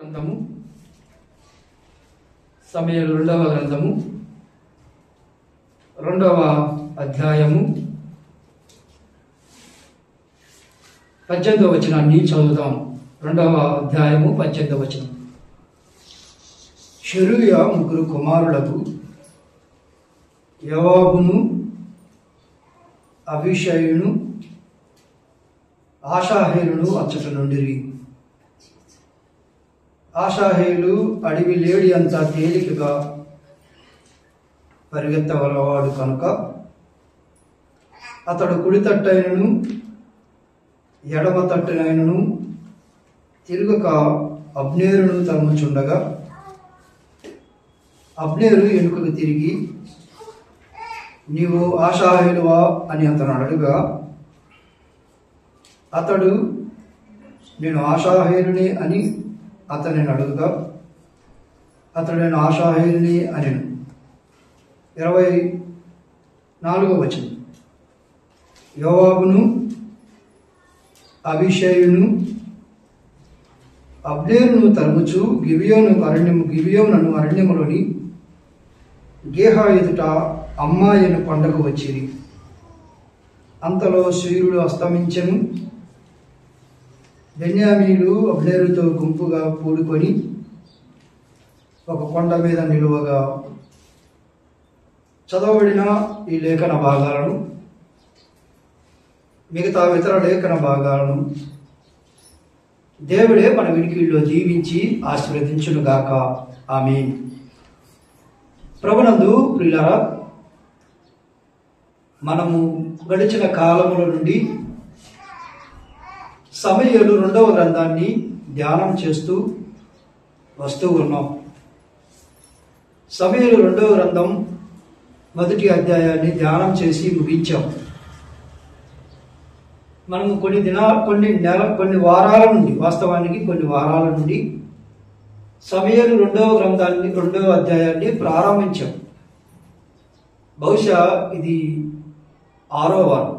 గ్రంథము సమూయేలు రెండవ గ్రంథము 2వ అధ్యాయము 18వ వచనాన్ని చదువుదాం. 2వ అధ్యాయము 18వ వచనం. షెరూయా ముగ్గురు కుమారులకు యోవాబును అబీషైను ఆషాహేలును అచ్చట నుండిరి. ఆషాహేలు అడవి లేడి అంతా తేలికగా పరిగెత్తగలవాడు కనుక అతడు కుడి తట్టైనను ఎడమ తట్టునైనను తిరుగక అబ్నేరును తరుముచుండగా అబ్నేరు వెనుకకు తిరిగి, నీవు ఆషాహేలువా అని అతను అడగగా అతడు, నేను ఆషాహేలునే అని అతనిని అడుగుగా అతడు, నేను ఆషాహేలునే అనెను. 24వ వచనం. యోవాబును అబీషైను అబ్నేరును తరుముచు గిబియోనును అరణ్యములోని గేహా ఎదుట అమ్మాయిను కొండకు వచ్చిరి. అంతలో సూర్యుడు అస్తమించెను. బెన్యామీయులు అబ్నేరుతో గుంపుగా కూడుకొని ఒక కొండ మీద నిలువగా. చదవబడిన ఈ లేఖన భాగాలను, మిగతా ఇతర లేఖన భాగాలను దేవుడే మన వినికిడిలో దీవించి ఆశీర్వదించునుగాక. ఆమేన్. ప్రభునందు ప్రియులారా, మనము గడిచిన కాలముల నుండి సమూయేలు 2వ గ్రంథాన్ని ధ్యానం చేస్తూ వస్తూ ఉన్నాం. సమూయేలు 2వ గ్రంథం 1వ అధ్యాయాన్ని ధ్యానం చేసి ముగించాం. మనము కొన్ని వారాల నుండి, వాస్తవానికి కొన్ని వారాల నుండి సమూయేలు 2వ గ్రంథాన్ని 2వ అధ్యాయాన్ని ప్రారంభించాం. బహుశా ఇది 6వ వారం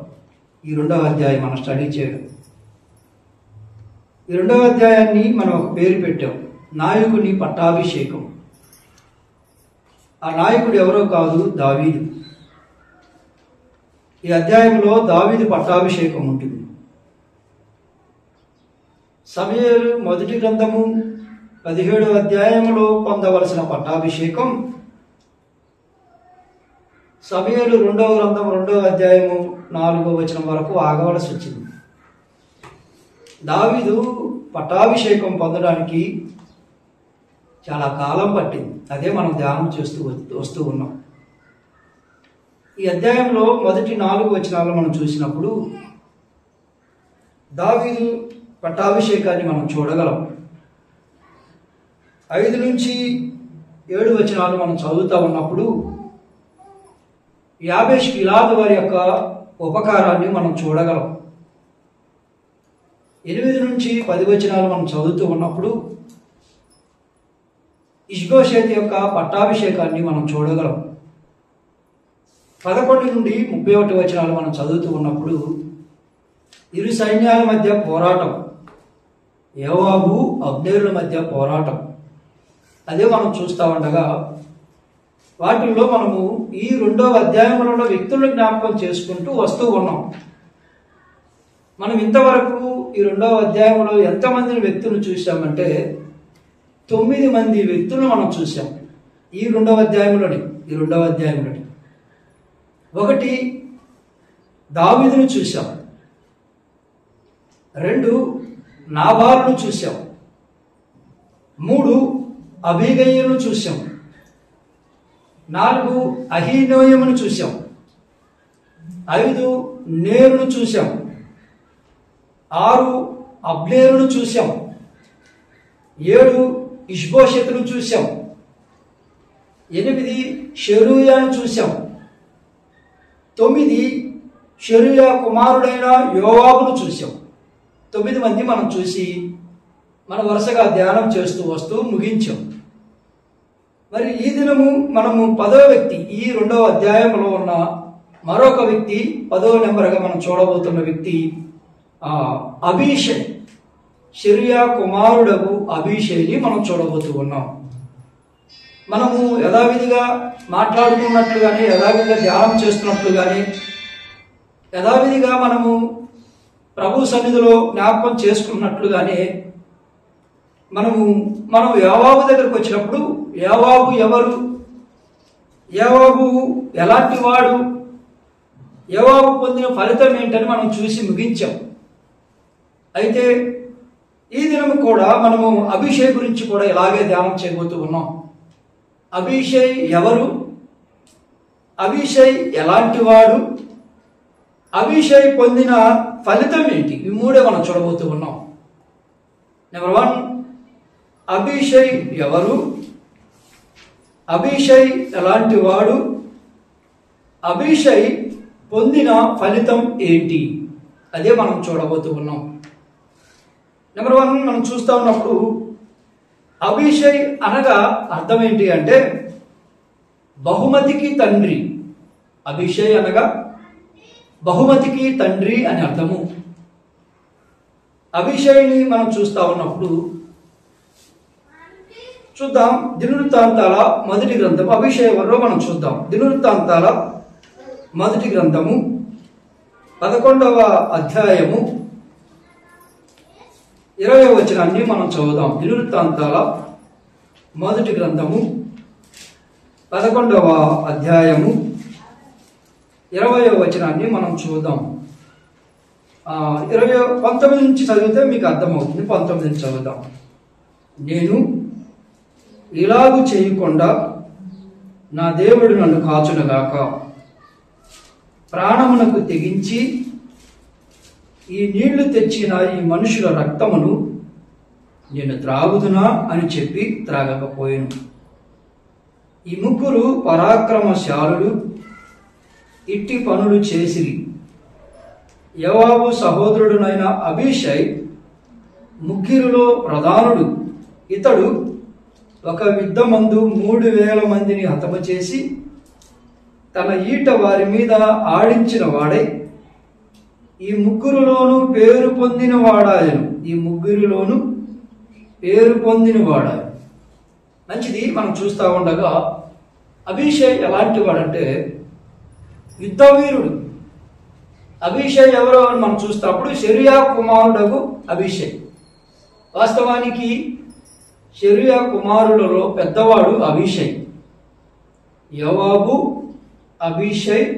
ఈ 2వ అధ్యాయం మనం స్టడీ చేయడం. ఈ 2వ అధ్యాయాన్ని మనం ఒక పేరు పెట్టాం, నాయకుని పట్టాభిషేకం. ఆ నాయకుడు ఎవరో కాదు, దావీదు. ఈ అధ్యాయంలో దావీదు పట్టాభిషేకం ఉంటుంది. సమూయేలు 1వ గ్రంథము 17వ అధ్యాయంలో పొందవలసిన పట్టాభిషేకం సమూయేలు 2వ గ్రంథం 2వ అధ్యాయము 4వ వచనం వరకు ఆగవలసి వచ్చింది. దావీదు పట్టాభిషేకం పొందడానికి చాలా కాలం పట్టింది. అదే మనం ధ్యానం చేస్తూ వస్తూ ఉన్నాం. ఈ అధ్యాయంలో మొదటి 4 వచనాలు మనం చూసినప్పుడు దావీదు పట్టాభిషేకాన్ని మనం చూడగలం. 5 నుంచి 7 వచనాలు మనం చదువుతూ ఉన్నప్పుడు యాబేష్ గిలాదు వారి యొక్క ఉపకారాన్ని మనం చూడగలం. 8 నుంచి 10 వచనాలు మనం చదువుతూ ఉన్నప్పుడు ఇష్బోషెతు యొక్క పట్టాభిషేకాన్ని మనం చూడగలం. 11 నుండి 31 వచనాలు మనం చదువుతూ ఉన్నప్పుడు ఇరు సైన్యాల మధ్య పోరాటం, యోవాబు అబ్నేరుల మధ్య పోరాటం, అదే మనం చూస్తూ ఉండగా వాటిల్లో మనము ఈ 2వ అధ్యాయంలో వ్యక్తులను జ్ఞాపకం చేసుకుంటూ వస్తూ ఉన్నాం. మనం ఇంతవరకు ఈ 2వ అధ్యాయంలో ఎంతమందిని వ్యక్తులను చూసామంటే 9 మంది వ్యక్తులను మనం చూసాం. ఈ 2వ అధ్యాయంలోని 1 దావీదును చూసాం, 2 నాబాలును చూసాం, 3 అబీగయీలును చూసాం, 4 అహీనోయమును చూసాం, 5 నేరును చూసాం, 6 అబ్నేరును చూసాం, 7 ఇష్బోషెతును చూసాం, 8 షెరూయాను చూసాం, 9 షెరూయా కుమారుడైన యోవాబును చూసాం. 9 మంది మనం చూసి మన వరుసగా ధ్యానం చేస్తూ వస్తూ ముగించాం. మరి ఈ దినము మనము 10వ వ్యక్తి, ఈ 2వ అధ్యాయంలో ఉన్న మరొక వ్యక్తి, 10వ నెంబర్గా మనం చూడబోతున్న వ్యక్తి అబీషై. షెరుయా కుమారుడగు అబీషైని మనం చూడబోతూ ఉన్నాం. మనము యథావిధిగా మాట్లాడుతున్నట్లుగానే, యథావిధిగా ధ్యానం చేస్తున్నట్లుగానే, యథావిధిగా మనము ప్రభు సన్నిధిలో జ్ఞాపకం చేసుకున్నట్లుగానే మనం యోవాబు దగ్గరకు వచ్చినప్పుడు యోవాబు ఎవరు, యోవాబు ఎలాంటి వాడు, యోవాబు పొందిన ఫలితం ఏంటని మనం చూసి ముగించాం. అయితే ఈ దినం కూడా మనము అభిషేక్ గురించి కూడా ఇలాగే ధ్యానం చేయబోతూ ఉన్నాం. అభిషేక్ ఎవరు, అభిషేక్ ఎలాంటి వాడు, అభిషేక్ పొందిన ఫలితం ఏంటి, ఈ మూడే మనం చూడబోతూ ఉన్నాం. నెంబర్ 1, అభిషేక్ ఎవరు, అభిషేక్ ఎలాంటి వాడు, అభిషేక్ పొందిన ఫలితం ఏంటి, అదే మనం చూడబోతూ ఉన్నాం. నెంబర్ 1 మనం చూస్తా ఉన్నప్పుడు అభిషేక్ అనగా అర్థం ఏంటి అంటే బహుమతికి తండ్రి. అభిషేక్ అనగా బహుమతికి తండ్రి అని అర్థము. అభిషేక్ని మనం చూస్తా ఉన్నప్పుడు చూద్దాం. దినవృత్తాంతాల మొదటి గ్రంథం, అభిషేక్ ఎవరో మనం చూద్దాం. దినవృత్తాంతాల మొదటి గ్రంథము 11వ అధ్యాయము 20వ వచనాన్ని మనం చదువుదాం. దినవృత్తాంతాల మొదటి గ్రంథము 11వ అధ్యాయము 20వ వచనాన్ని మనం చూద్దాం. 19 నుంచి చదివితే మీకు అర్థమవుతుంది. 19 నుంచి చదువుదాం. నేను ఇలాగు చేయకుండా నా దేవుడు నన్ను కాచునగాక, ప్రాణమునకు తెగించి ఈ నీళ్లు తెచ్చిన ఈ మనుషుల రక్తమును నేను త్రాగుదునా అని చెప్పి త్రాగకపోయాను. ఈ ముగ్గురు పరాక్రమశాలులు ఇట్టి పనులు చేసిరి. యోవాబు సహోదరుడునైన అబీషై ముగ్గురిలో ప్రధానుడు. ఇతడు ఒక యుద్ధమందు 3000 మందిని హతము చేసి తన ఈట వారి మీద ఆడించిన వాడై ఈ ముగ్గురులోను పేరు పొందిన వాడాయను. ఈ ముగ్గురిలోను పేరు పొందిన వాడాయను. మంచిది. మనం చూస్తూ ఉండగా అభిషేక్ ఎలాంటి వాడంటే యుద్ధవీరుడు. అభిషేక్ ఎవరో అని మనం చూస్తున్నప్పుడు షెరుయా కుమారుడగు అభిషేక్. వాస్తవానికి షెరుయా కుమారులలో పెద్దవాడు అభిషేక్. యోవాబు, అభిషేక్,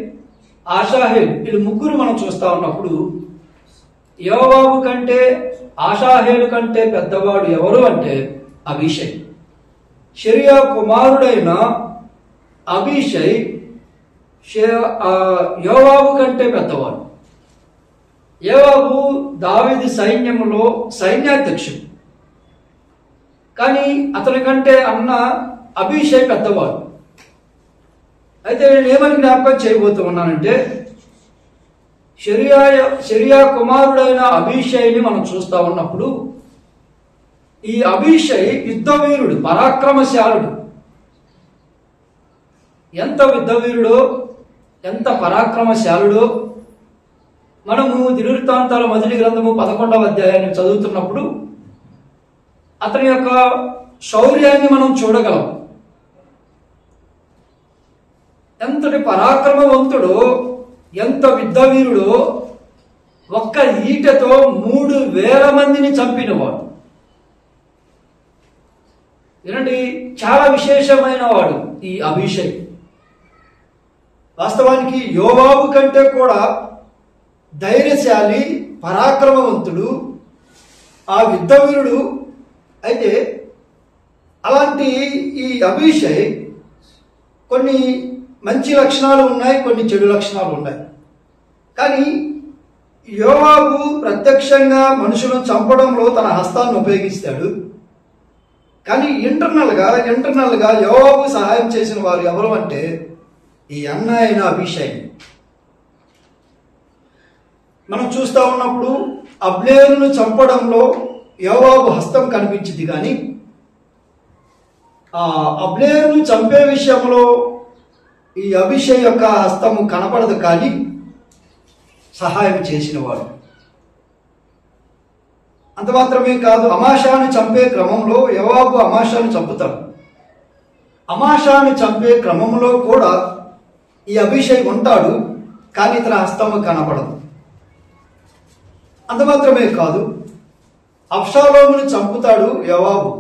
ఆషాహేలు, వీళ్ళు ముగ్గురు మనం చూస్తా ఉన్నప్పుడు యోవాబు కంటే, ఆషాహేలు కంటే పెద్దవాడు ఎవరు అంటే అభిషేక్. షెరుయా కుమారుడైన అభిషేక్ యోవాబు కంటే పెద్దవాడు. యోవాబు దావీదు సైన్యములో సైన్యాధ్యక్షుడు, కానీ అతని కంటే అన్న అభిషేక్ పెద్దవాడు. అయితే నేను ఏమని జ్ఞాపకం చేయబోతూ ఉన్నానంటే షెరుయా కుమారుడైన అభిషేక్ని మనం చూస్తా ఉన్నప్పుడు ఈ అభిషేక్ యుద్ధవీరుడు, పరాక్రమశాలుడు. ఎంత యుద్ధవీరుడో, ఎంత పరాక్రమశాలుడో మనము దినవృత్తాంతాల మొదటి గ్రంథము 11వ అధ్యాయాన్ని చదువుతున్నప్పుడు అతని యొక్క శౌర్యాన్ని మనం చూడగలం. ఎంతటి పరాక్రమవంతుడో, ఎంత యుద్ధవీరుడో, ఒక్క ఈటతో 3000 మందిని చంపినవాడు. వినండి, చాలా విశేషమైన వాడు ఈ అభిషేక్. వాస్తవానికి యోవాబు కంటే కూడా ధైర్యశాలి, పరాక్రమవంతుడు, ఆ యుద్ధవీరుడు. అయితే అలాంటి ఈ అభిషేక్ కొన్ని మంచి లక్షణాలు ఉన్నాయి, కొన్ని చెడు లక్షణాలు ఉన్నాయి. కానీ యోవాబు ప్రత్యక్షంగా మనుషులను చంపడంలో తన హస్తాన్ని ఉపయోగిస్తాడు. కానీ ఇంటర్నల్గా యోవాబు సహాయం చేసిన వారు ఎవరు అంటే ఈ అన్న అయిన అభిషేక్. మనం చూస్తూ ఉన్నప్పుడు అబ్నేరును చంపడంలో యోవాబు హస్తం కనిపించింది, కానీ ఆ అబ్నేరును చంపే విషయంలో ఈ అభిషేక్ యొక్క హస్తము కనపడదు, కానీ సహాయం చేసిన వాడు. అంత మాత్రమే కాదు, అమాషాను చంపే క్రమంలో యోవాబు అమాషాను చంపుతాడు. అమాషాను చంపే క్రమంలో కూడా ఈ అభిషై ఉంటాడు, కానీ ఇతని హస్తము కనపడదు. అంత మాత్రమే కాదు, అబ్షాలోమును చంపుతాడు యోవాబు.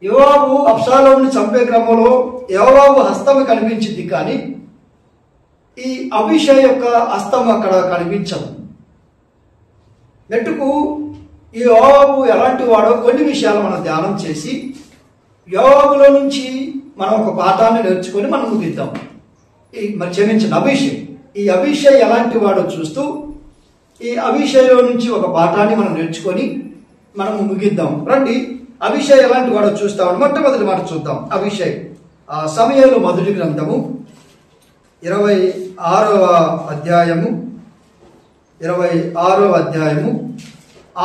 యోవాబు అబ్షాలోమును చంపే క్రమంలో యోవాబు హస్తము కనిపించింది, కానీ ఈ అభిషై యొక్క హస్తం అక్కడ కనిపించదు. నెట్టుకు ఈ యోవాబు ఎలాంటి వాడో కొన్ని విషయాలు మనం ధ్యానం చేసి యోవాబులో నుంచి మనం ఒక పాఠాన్ని నేర్చుకొని మనం ముగిద్దాం. క్షమించిన అభిషై, ఈ అభిషై ఎలాంటి వాడో చూస్తూ ఈ అభిషైలో నుంచి ఒక పాఠాన్ని మనం నేర్చుకొని మనము ముగిద్దాం. రండి, అభిషై ఎలాంటి వాడో చూస్తామని మొట్టమొదటి మాట చూద్దాం. అభిషై సమూయేలు మొదటి గ్రంథము 26వ అధ్యాయము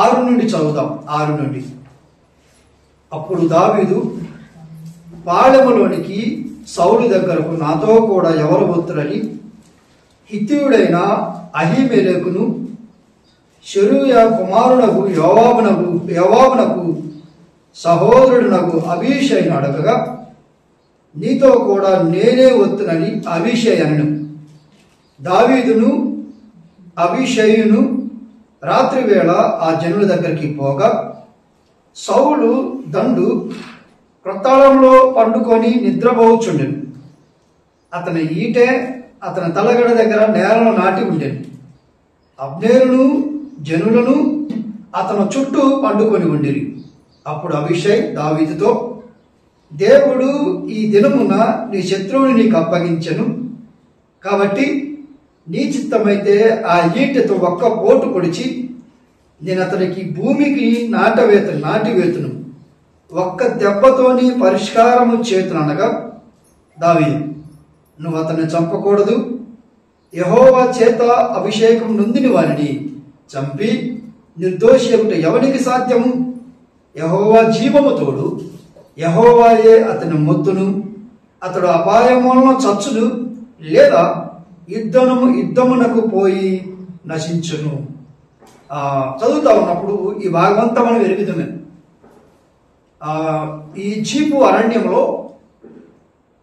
6 నుండి చదువుదాం. 6 నుండి. అప్పుడు దావీదు పాళెములోనికి సౌలు దగ్గరకు నాతో కూడా ఎవరు వస్తురని హిత్తీయుడైన అహీమెలెకును షెరూయా కుమారునకు యోవాబునకు సహోదరుడునకు అభిషైను అడగగా, నీతో కూడా నేనే వస్తునని అభిషై అనెను. దావీదును అభిషయును రాత్రి వేళ ఆ జనుల దగ్గరికి పోగా, సౌలు దండు క్రొత్తాళంలో పండుకొని నిద్రపోవచ్చుండెను. అతని ఈటె అతని తలగడ దగ్గర నేలను నాటి ఉండెను. అబ్నేరును జనులను అతను చుట్టూ పండుకొని ఉండిరి. అప్పుడు అభిషై దావీదుతో, దేవుడు ఈ దినమున నీ శత్రువుని నీకు అప్పగించెను, కాబట్టి నీ చిత్తమైతే ఆ ఈటెతో ఒక్క పోటు పొడిచి నేను అతనికి భూమికి నాటివేతును, ఒక్క దెబ్బతోని పరిష్కారము చేతుననగా, దావీదు, నువ్వు అతన్ని చంపకూడదు. యెహోవా చేత అభిషేకం నొందిన వారిని చంపి నిర్దోషి అగుట ఎవనికి సాధ్యము? యెహోవా జీవము తోడు, యెహోవాయే అతని మొత్తును, అతడు అపాయములను చచ్చును, లేదా యుద్ధమునకు పోయి నశించును. చదువుతా ఉన్నప్పుడు ఈ భాగమంతా మనం ఎరుగుదమే. ఈ జీపు అరణ్యంలో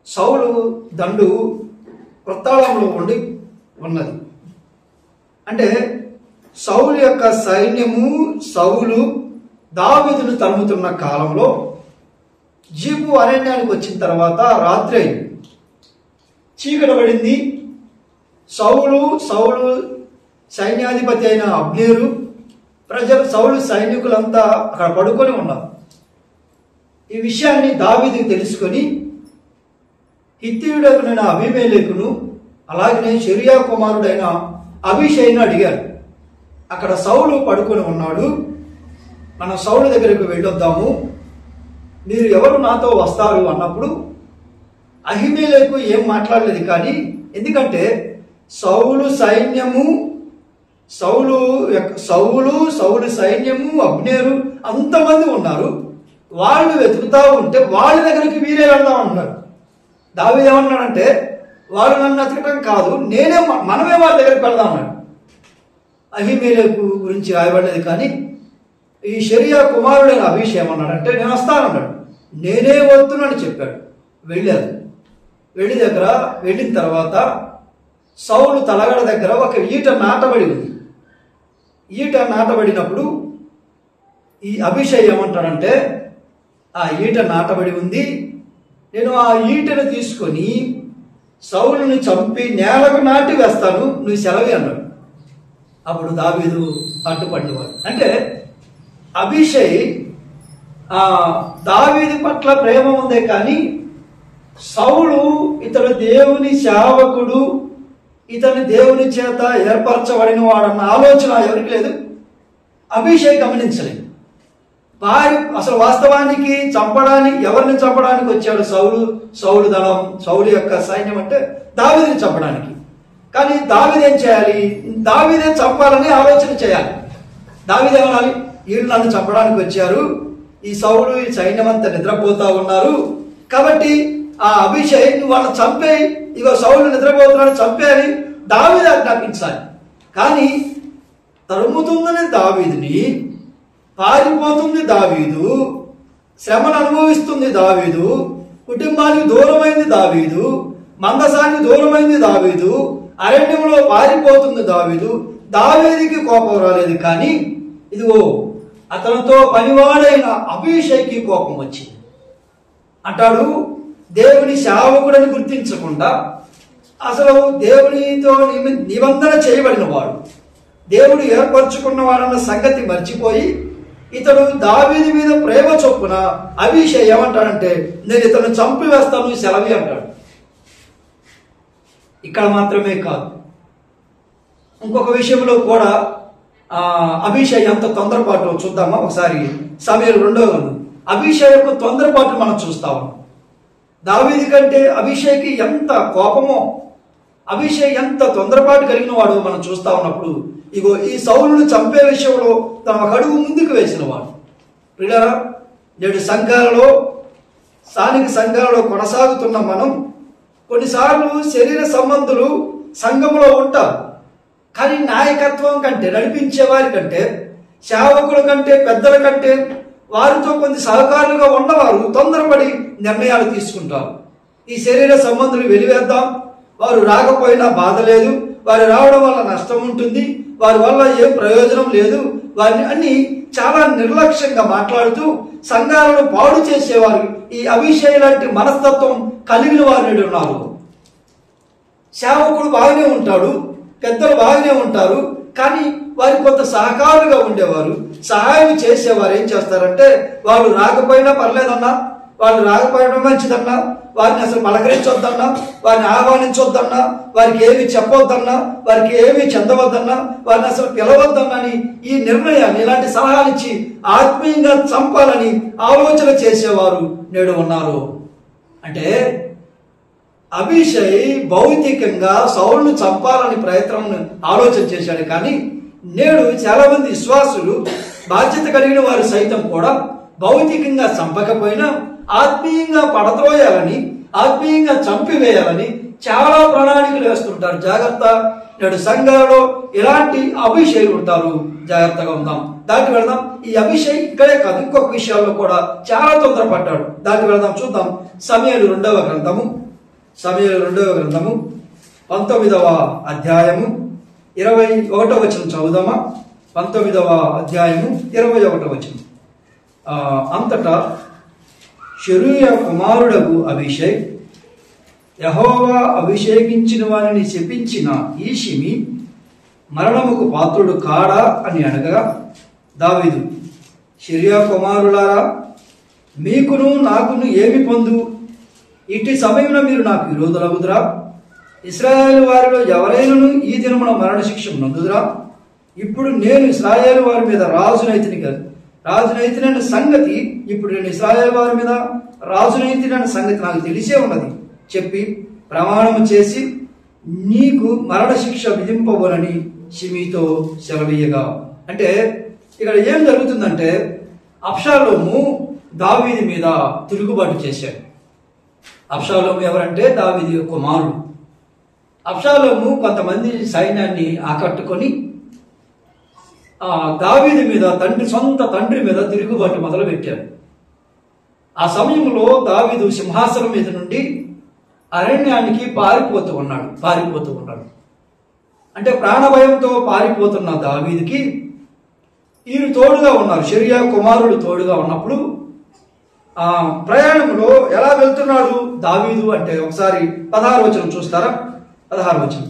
సౌలు దండు క్రొత్తాళంలో ఉండి ఉన్నది. అంటే సౌలు యొక్క సైన్యము సౌలు దావీదును తరుముతున్న కాలంలో జీపు అరణ్యానికి వచ్చిన తర్వాత రాత్రి అయింది, చీకటి పడింది. సౌలు సైన్యాధిపతి అయిన అబ్నేరు సౌలు సైనికులంతా అక్కడ పడుకొని ఉన్నారు. ఈ విషయాన్ని దావీదు తెలుసుకొని హిత్తీయుడైన అబీమెలెకును అలాగనే షెరూయా కుమారుడైన అభిషైను అడిగారు. అక్కడ సౌలు పడుకొని ఉన్నాడు, మనం సౌలు దగ్గరకు వెళ్ళొద్దాము, మీరు ఎవరు నాతో వస్తారు అన్నప్పుడు అహీమెలెకు ఏం మాట్లాడలేదు. కానీ ఎందుకంటే సౌలు సైన్యము అబ్నేరు అంతమంది ఉన్నారు, వాళ్ళు వెతుకుతా ఉంటే వాళ్ళ దగ్గరికి వీరే వెళ్దాం అంటున్నారు. దావీదు ఏమన్నాడంటే, వాళ్ళు నన్ను వెతకటం కాదు, మనమే వాళ్ళ దగ్గరికి వెళ్దాం అన్నాడు. అహీమెలెకు గురించి రాయబడలేదు. కానీ ఈ షెరూయా కుమారుడైన అభిషై ఏమన్నాడంటే, నేను వస్తానన్నాడు. నేనే వద్దునని చెప్పాడు. వెళ్ళారు. వెళ్ళిన తర్వాత సౌలు తలగడ దగ్గర ఒక ఈట నాటబడి ఉంది. ఈట నాటబడినప్పుడు ఈ అభిషై ఏమంటాడంటే, ఆ ఈట నాటబడి ఉంది, నేను ఆ ఈటను తీసుకొని సౌలుని చంపి నేలకు నాటి వేస్తాను, నువ్వు సెలవి అన్నాడు. అప్పుడు దావీదు అడ్డుపడినవాడు. అంటే అభిషై దావీదు పట్ల ప్రేమ ఉందే, కానీ సౌలు ఇతడు దేవుని సేవకుడు, ఇతని దేవుని చేత ఏర్పరచబడిన వాడన్న ఆలోచన ఎవరికి లేదు. అభిషై గమనించలేదు. అసలు వాస్తవానికి ఎవరిని చంపడానికి వచ్చాడు సౌలు దళం, సౌలు యొక్క సైన్యం అంటే దావీదుని చంపడానికి. కానీ దావీదు ఏం చేయాలి? దావీదే చంపాలని ఆలోచన చేయాలి. దావీదు ఏమనాలి? వీళ్ళు నన్ను చంపడానికి వచ్చారు, ఈ సౌలు ఈ సైన్యం అంతా నిద్రపోతా ఉన్నారు, కాబట్టి ఆ అభిషై నువ్వు వాళ్ళని చంపే, ఇగో సౌలు నిద్రపోతున్నాడు చంపే అని దావీదు ఆజ్ఞాపించాలి. కానీ తరుముతుందని దావీదుని పారిపోతుంది దావీదు, శ్రమను అనుభవిస్తుంది దావీదు, కుటుంబానికి దూరమైంది దావీదు, మందసానికి దూరమైంది దావీదు, అరణ్యంలో పారిపోతుంది దావీదు. దావీదుకి కోపం రాలేదు, కానీ ఇదిగో అతనితో పనివాడైన అభిషేక్కి కోపం వచ్చింది. అంటాడు, దేవుని సేవకుడని గుర్తించకుండా, అసలు దేవునితో నిబంధన చేయబడిన వాడు, దేవుడు ఏర్పరచుకున్నవాడన్న సంగతి మర్చిపోయి ఇతడు దావీదు మీద ప్రేమ చొప్పున అభిషేక్ ఏమంటాడంటే, నేను ఇతను చంపివేస్తాను సెలవి అంటాడు. ఇక్కడ మాత్రమే కాదు, ఇంకొక విషయంలో కూడా అభిషేక్ ఎంత తొందరపాటు చూద్దామా ఒకసారి. సమూయేలు 2వ గ్రంథం. అభిషేక్ యొక్క తొందరపాటు మనం చూస్తా ఉన్నాం. దావీదు కంటే అభిషేక్ ఎంత కోపమో, అభిషేక్ ఎంత తొందరపాటు కలిగిన వాడు మనం చూస్తా ఉన్నప్పుడు, ఇగో ఈ సౌలును చంపే విషయంలో తన ఒక అడుగు ముందుకు వేసిన వాడు. ప్రియులారా, నేడు సంఘాలలో, స్థానిక సంఘాలలో కొనసాగుతున్న మనం కొన్నిసార్లు శరీర సంబంధులు సంఘంలో ఉంటారు, కానీ నాయకత్వం కంటే, నడిపించే వారి కంటే, సేవకుల కంటే, పెద్దల కంటే వారితో కొన్ని సహకారులుగా ఉన్నవారు తొందరపడి నిర్ణయాలు తీసుకుంటారు. ఈ శరీర సంబంధులు వెలివేద్దాం, వారు రాకపోయినా బాధ లేదు, వారు రావడం వల్ల నష్టం ఉంటుంది, వారి వల్ల ఏం ప్రయోజనం లేదు, వారిని అన్ని చాలా నిర్లక్ష్యంగా మాట్లాడుతూ సంఘాలను పాడు చేసేవారు ఈ అభిషేక్ లాంటి మనస్తత్వం కలిగిన వారు ఉన్నారు. సేవకుడు బాగానే ఉంటాడు, పెద్దలు బాగానే ఉంటారు, కానీ వారి కొంత సహకారులుగా ఉండేవారు, సహాయం చేసేవారు ఏం చేస్తారంటే, వాళ్ళు రాకపోయినా పర్లేదన్నా, వాళ్ళు రాకపోవడం మంచిదన్నా, వారిని అసలు పలకరించొద్దన్నా, వారిని ఆహ్వానించొద్దన్నా, వారికి ఏమి చెప్పొద్దన్నా, వారికి ఏమి చెందవద్దన్నా, వారిని అసలు పిలవద్దన్నని ఈ నిర్ణయాన్ని, ఇలాంటి సలహాలు ఇచ్చి ఆత్మీయంగా చంపాలని ఆలోచన చేసేవారు నేడు ఉన్నారు. అంటే అభిషేక్ భౌతికంగా సౌలును చంపాలని ఆలోచన చేశాడు, కానీ నేడు చాలా మంది విశ్వాసులు, బాధ్యత కలిగిన వారు సైతం కూడా భౌతికంగా చంపకపోయినా ఆత్మీయంగా పడద్రోయాలని, ఆత్మీయంగా చంపివేయాలని చాలా ప్రణాళికలు వేస్తుంటారు. జాగ్రత్త, నేడు సంఘాలలో ఇలాంటి అభిషేకులు ఉంటారు, జాగ్రత్తగా ఉందాం. దానికి వెళదాం. ఈ అభిషేక్ ఇక్కడే కాదు, ఇంకొక విషయాల్లో కూడా చాలా తొందరపడ్డాడు. దానికి వెళదాం, చూద్దాం. సమూయేలు 2వ గ్రంథము, సమూయేలు 2వ గ్రంథము 19వ అధ్యాయము 21వ వచనం చదువుదామా. 19వ అధ్యాయము 21వ వచనం. అంతటా షెరూయా కుమారుడగు అభిషేక్ యెహోవా అభిషేకించిన వారిని శపించిన ఈ షిమి మరణముకు పాత్రుడు కాడా అని అనగా, దావీదు, షెరూయా కుమారులారా, మీకును నాకును ఏమి పొందు? ఇట్టి సమయంలో మీరు నాకు విరోధులగుదురా? ఇశ్రాయేలు వారిలో ఎవరైనాను ఈ దినమున మరణశిక్ష నందుదురా? ఇప్పుడు నేను ఇశ్రాయేలు వారి మీద రాజునైతినైన సంగతి, ఇప్పుడు నేను ఇశ్రాయేలు వారి మీద రాజునైతినైన సంగతి నాకు తెలిసే ఉన్నది చెప్పి ప్రమాణము చేసి నీకు మరణశిక్ష విధింపబోనని షిమీతో సెలవీయగా. అంటే ఇక్కడ ఏం జరుగుతుందంటే, అబ్షాలోము దావీదు మీద తిరుగుబాటు చేశాడు. అబ్షాలోము ఎవరంటే దావీదు కుమారుడు. అబ్షాలోము కొంతమంది సైన్యాన్ని ఆకట్టుకొని దావీదు మీద, సొంత తండ్రి మీద తిరుగుబాటు మొదలు పెట్టాడు. ఆ సమయంలో దావీదు సింహాసనం మీద నుండి అరణ్యానికి పారిపోతూ ఉన్నాడు. అంటే ప్రాణభయంతో పారిపోతున్న దావీదుకి వీరు తోడుగా ఉన్నారు, షెరూయా కుమారుడు తోడుగా ఉన్నప్పుడు ప్రయాణంలో ఎలా వెళ్తున్నాడు దావీదు అంటే, ఒకసారి 16వ వచనం చూస్తారా. 16వ వచనం,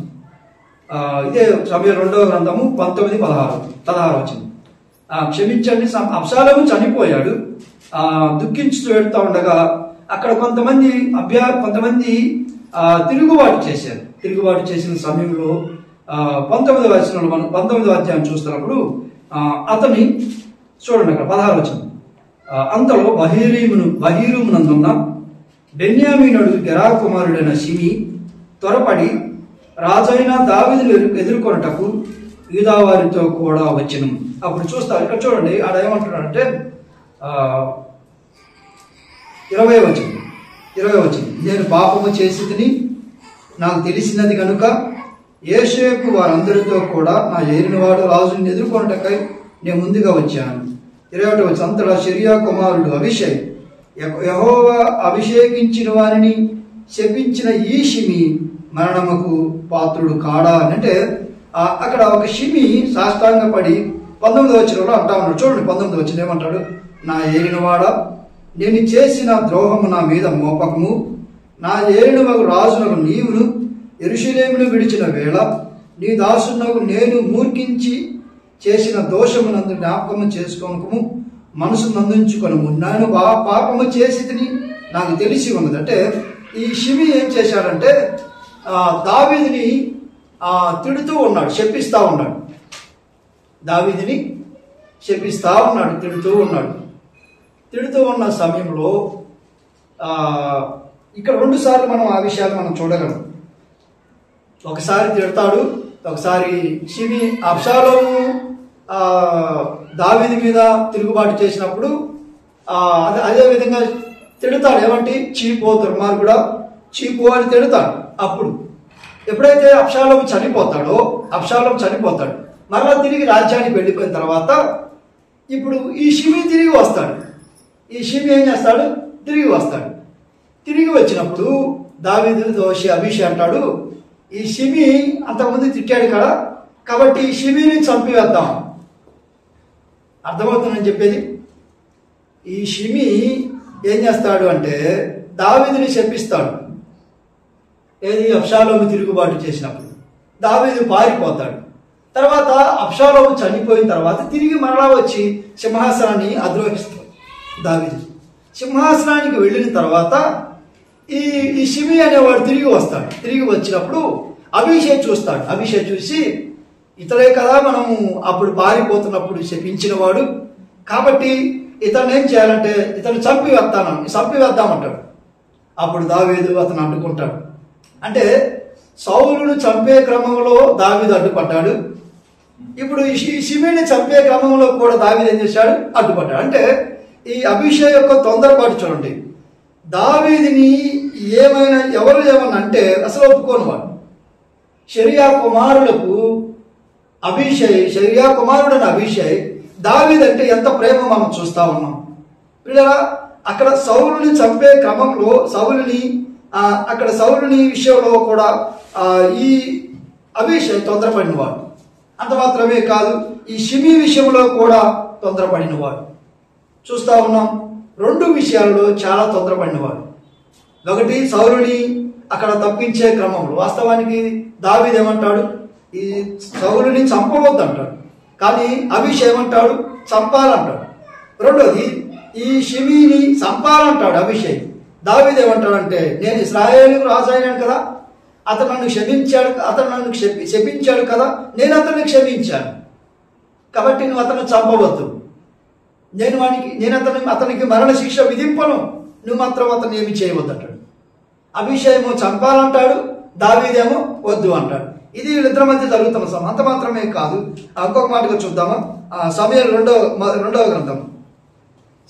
ఇదే సమూయేలు 2వ గ్రంథము 19-16 వచనం. క్షమించండి, అబ్షాలోము చనిపోయాడు. దుఃఖించుతూ వెళ్తూ ఉండగా అక్కడ కొంతమంది తిరుగుబాటు చేశారు. తిరుగుబాటు చేసిన సమయంలో 19వ వచనంలో మనం 19వ అధ్యాయం చూస్తున్నప్పుడు అతని చూడండి, అక్కడ 16వ వచనం. అంతలో బహీరుమునందున్న బెన్యామీనుడు గెరా కుమారుడైన షిమి త్వరపడి రాజైన దావీదును ఎదుర్కొనుటకు యూదా వారితో కూడా వచ్చెను. అప్పుడు చూస్తారు, ఇక్కడ చూడండి, ఆడ ఏమంటున్నాడంటే 20వ వచనం, నేను పాపము చేసితిని నాకు తెలిసినది కనుక యేషేపు వారందరితో కూడా నా ఏలినవాడు రాజుని ఎదుర్కొనుటకై నేను ముందుగా వచ్చాను. 21 అంతటా షెరియా కుమారుడు అభిషై యెహోవా అభిషేకించిన వారిని శపించిన ఈ షిమి మరణముకు పాత్రుడు కాడా అంటే అక్కడ ఒక షిమి సాష్టాంగపడి 19వ వచనంలో అంటా ఉన్నాడు. చూడండి 19వ వచనం ఏమంటాడు? నా ఏలినవాడా, నేను చేసిన ద్రోహము నా మీద మోపకము. నా ఏలినవగు రాజునకు నీవును యెరూషలేమును విడిచిన వేళ నీ దాసునకు నేను మూర్ఖించి చేసిన దోషమునందు జ్ఞాపకము చేసుకోనకము, మనసు నందించుకొనము. నేను పాపము చేసి నాకు తెలిసి ఉన్నది. అంటే ఈ షిమి ఏం చేశాడంటే దావీదుని తిడుతూ ఉన్నాడు, శపిస్తా ఉన్నాడు. దావీదుని శపిస్తా ఉన్నాడు, తిడుతూ ఉన్నాడు. తిడుతూ ఉన్న సమయంలో ఇక్కడ 2 సార్లు మనం ఆ విషయాలు మనం చూడగలం. ఒకసారి తిడతాడు, ఒకసారి షిమి అబ్షాలోము దావీదు మీద తిరుగుబాటు చేసినప్పుడు అదే విధంగా తిడతాడు. ఏమంటే చీపో దుర్మార్గుడా, చీపో అని తిడతాడు. అప్పుడు ఎప్పుడైతే అబ్షాలోము చనిపోతాడు, మరలా తిరిగి రాజ్యానికి వెళ్ళిపోయిన తర్వాత ఇప్పుడు ఈ షిమి తిరిగి వస్తాడు. ఈ షిమి ఏం చేస్తాడు? తిరిగి వస్తాడు. తిరిగి వచ్చినప్పుడు దావీదు దోషి అభిషే అంటాడు, ఈ షిమి అంతకుముందు తిట్టాడు కదా, కాబట్టి ఈ షిమిని చంపివేద్దాం. అర్థమవుతుందని చెప్పేది. ఈ షిమి ఏం చేస్తాడు అంటే దావీదుని శపిస్తాడు. ఏది? అబ్షాలోము తిరుగుబాటు చేసినప్పుడు దావీదు పారిపోతాడు. తర్వాత అబ్షాలోము చనిపోయిన తర్వాత తిరిగి మరలా వచ్చి సింహాసనాన్ని అధిరోహిస్తాడు దావీదు. సింహాసనానికి వెళ్ళిన తర్వాత ఈ షిమి అనేవాడు తిరిగి వస్తాడు. తిరిగి వచ్చినప్పుడు అభిషే చూస్తాడు. అభిషే చూసి ఇతడే కదా మనము అప్పుడు పారిపోతున్నప్పుడు శపించిన వాడు, కాబట్టి ఇతను ఏం చేయాలంటే ఇతను చంపివేద్దామంటాడు. అప్పుడు దావీదు అతను అడ్డుకుంటాడు. అంటే సౌలును చంపే క్రమంలో దావీదు అడ్డుపడ్డాడు. ఇప్పుడు ఈ షిమిని చంపే క్రమంలో కూడా దావీదు ఏం చేశాడు? అడ్డుపడ్డాడు. అంటే ఈ అభిషేక్ యొక్క తొందరపాటు చూడండి. దావీదుని ఎవరు ఏమన్నా అంటే అసలు ఒప్పుకోను వాడు. షెరియా కుమారుడైన అభిషేక్ దావీదు అంటే ఎంత ప్రేమ మనం చూస్తా ఉన్నాం పిల్లరా. అక్కడ సౌలుని చంపే క్రమంలో సౌలుని విషయంలో కూడా ఈ అభిషేక్ తొందరపడినవాడు. అంత మాత్రమే కాదు, ఈ షిమి విషయంలో కూడా తొందరపడినవాడు చూస్తా ఉన్నాం. 2 విషయాల్లో చాలా తొందరపడినవాడు. ఒకటి సౌలుని అక్కడ తప్పించే క్రమంలో వాస్తవానికి దావీదు ఏమంటాడు? ఈ సౌలుని చంపవద్దు అంటాడు, కానీ అభిషేక్ ఏమంటాడు? చంపాలంటాడు. రెండోది ఈ షిమిని చంపాలంటాడు అభిషేక్. దావీదు ఏమంటాడంటే నేను ఇశ్రాయేలు రాజు అయినాను కదా, అతను నన్ను శపించాడు కదా, నేను అతన్ని క్షమించాను, కాబట్టి నువ్వు అతను చంపవద్దు, నేను అతనికి మరణ శిక్ష విధింపను, నువ్వు మాత్రం అతను ఏమి చేయవద్దు అంటాడు. అభిషేకము చంపాలంటాడు, దావీదేమో వద్దు అంటాడు. ఇది వీళ్ళిద్దరి మధ్య జరుగుతున్న అంత మాత్రమే కాదు. ఇంకొక మాటగా చూద్దామా? సమూయేలు రెండవ గ్రంథం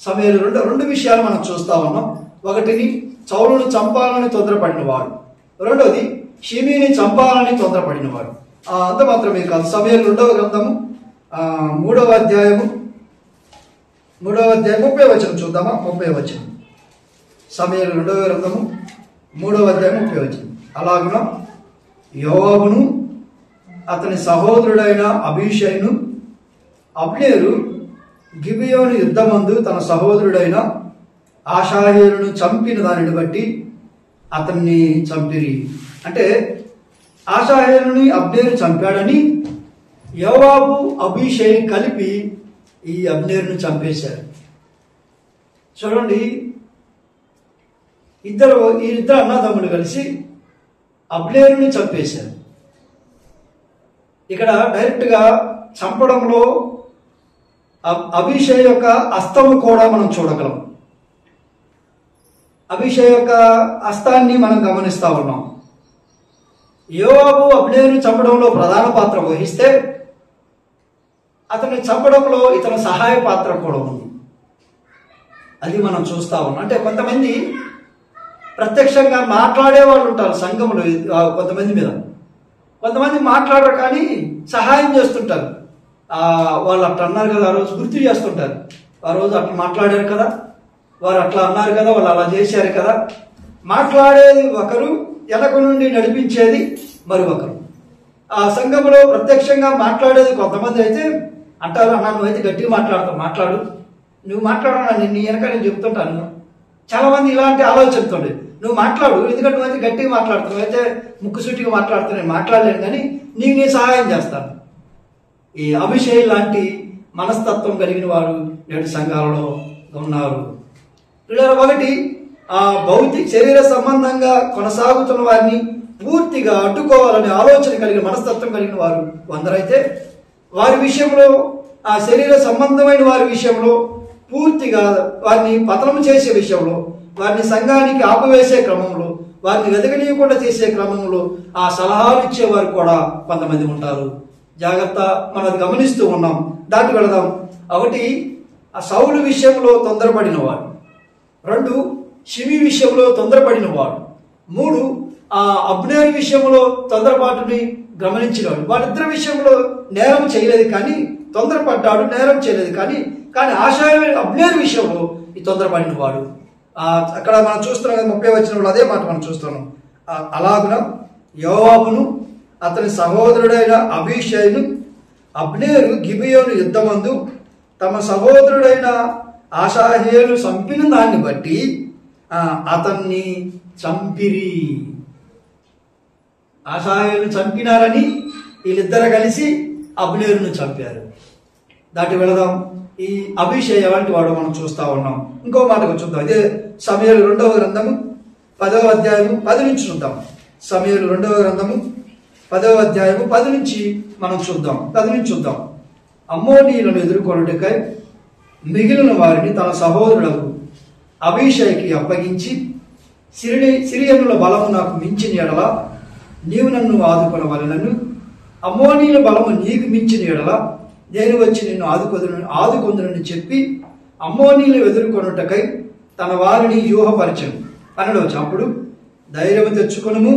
సమూయేలు 2 విషయాలు మనం చూస్తా ఉన్నాం. ఒకటిని సౌలును చంపాలని తొందరపడినవాడు, రెండోది షిమిని చంపాలని తొందరపడినవాడు. అంత మాత్రమే కాదు. సమూయేలు 2వ గ్రంథము 3వ అధ్యాయము 30వ వచనం చూద్దామా? 30వ వచనం. సమూయేలు 2వ గ్రంథము 3వ అధ్యాయం 30వ వచనం. అలాగున యోవాబును అతని సహోదరుడైన అబీషైను అబ్నేరు గిబియోను యుద్ధమందు తన సహోదరుడైన ఆషాహేలును చంపిన దానిని బట్టి అతన్ని చంపిరి. అంటే ఆషాహేలుని అబ్నేరు చంపాడని యోవాబు అబీషై కలిపి ఈ అబ్నేరును చంపేశారు. చూడండి, ఈ ఇద్దరు అన్నదమ్ములు కలిసి అబ్నేరుని చంపేశారు. ఇక్కడ డైరెక్ట్గా చంపడంలో అభిషేక్ యొక్క హస్తము కూడా మనం చూడగలం. అభిషేక్ యొక్క హస్తాన్ని మనం గమనిస్తా ఉన్నాం. యోవాబు అబ్నేరుని చంపడంలో ప్రధాన పాత్ర వహిస్తే అతన్ని చంపడంలో ఇతని సహాయ పాత్ర కూడా ఉంది. అది మనం చూస్తా ఉన్నాం. అంటే కొంతమంది ప్రత్యక్షంగా మాట్లాడే వాళ్ళు ఉంటారు సంఘంలో, కొంతమంది మీద. కొంతమంది మాట్లాడరు కానీ సహాయం చేస్తుంటారు. వాళ్ళు అట్లా అన్నారు కదా, ఆ రోజు గుర్తు చేస్తుంటారు. ఆ రోజు అట్లా మాట్లాడారు కదా, వారు అట్లా అన్నారు కదా, వాళ్ళు అలా చేశారు కదా. మాట్లాడేది ఒకరు, వెనక నుండి నడిపించేది మరి ఒకరు. ఆ సంఘంలో ప్రత్యక్షంగా మాట్లాడేది కొంతమంది అయితే అంటారు, అన్నా నువ్వైతే గట్టిగా మాట్లాడు, నువ్వు మాట్లాడన్నా నీ వెనక నేను చెప్తుంటాను. చాలా మంది ఇలాంటి ఆలోచనతోండి, నువ్వు మాట్లాడు, ఎందుకంటే నువ్వైతే గట్టిగా మాట్లాడుతున్నావు, అయితే ముక్కుసూటిగా మాట్లాడుతున్నావు, మాట్లాడలేను కానీ నీకు నేను సహాయం చేస్తాను. ఈ అభిషేక్ లాంటి మనస్తత్వం కలిగిన వారు నేటి సంఘాలలో ఉన్నారు. ఒకటి, ఆ భౌతిక శరీర సంబంధంగా కొనసాగుతున్న వారిని పూర్తిగా అడ్డుకోవాలనే ఆలోచన కలిగిన మనస్తత్వం కలిగిన వారు కొందరైతే, వారి విషయంలో ఆ శరీర సంబంధమైన వారి విషయంలో పూర్తిగా వారిని పతనం చేసే విషయంలో, వారిని సంఘానికి ఆపివేసే క్రమంలో, వారిని వెదగనీయకుండా చేసే క్రమంలో ఆ సలహాలు ఇచ్చేవారు కూడా కొంతమంది ఉంటారు. జాగ్రత్త, మనం అది గమనిస్తూ ఉన్నాం. దానికి వెళదాం. ఒకటి, ఆ సౌలు విషయంలో తొందరపడినవాడు. 2, షిమి విషయంలో తొందరపడినవాడు. 3, ఆ అబ్నేరు విషయంలో తొందరపాటుని గమనించినవాడు. వాళ్ళిద్దరి విషయంలో నేరం చేయలేదు కానీ తొందరపడ్డాడు, నేరం చేయలేదు కానీ అబ్నేరు విషయంలో ఈ తొందరపడినవాడు. అక్కడ మనం చూస్తున్నాం కదా, 30 వచనంలో అదే మాట మనం చూస్తున్నాం. అలాగున యోవాబును అతని సహోదరుడైన అబీషైను అబ్నేరు గిబియోను యుద్ధమందు తమ సహోదరుడైన ఆషాహేలు చంపిన దాన్ని బట్టి అతన్ని చంపిరి. ఆషాహేలు చంపినారని వీళ్ళిద్దరు కలిసి అబ్నేరును చంపారు. దాటి వెళదాం. ఈ అభిషేక్ ఎలాంటి వాడు మనం చూస్తా ఉన్నాం. ఇంకో మాటకు చూద్దాం. ఇదే సమూయేలు 2వ గ్రంథము 10వ అధ్యాయము 10 నుంచి చూద్దాం. సమూయేలు 2వ గ్రంథము 10వ అధ్యాయము 10 నుంచి మనం చూద్దాం. 10 నుంచి చూద్దాం. అమ్మోనీయులను ఎదుర్కొనుటకై మిగిలిన వారిని తన సహోదరులకు అభిషేక్కి అప్పగించి, సిరియనుల బలము నాకు మించిన ఎడల నీవు నన్ను ఆదుకొనవలెనను, అమ్మోనీయుల బలము నీకు మించిన ఎడల నేను వచ్చి నిన్ను ఆదుకొందునని చెప్పి అమ్మోనీయులను ఎదుర్కొనుటకై తన వారిని వ్యూహపరచను. 12 అప్పుడు ధైర్యము తెచ్చుకొనుము,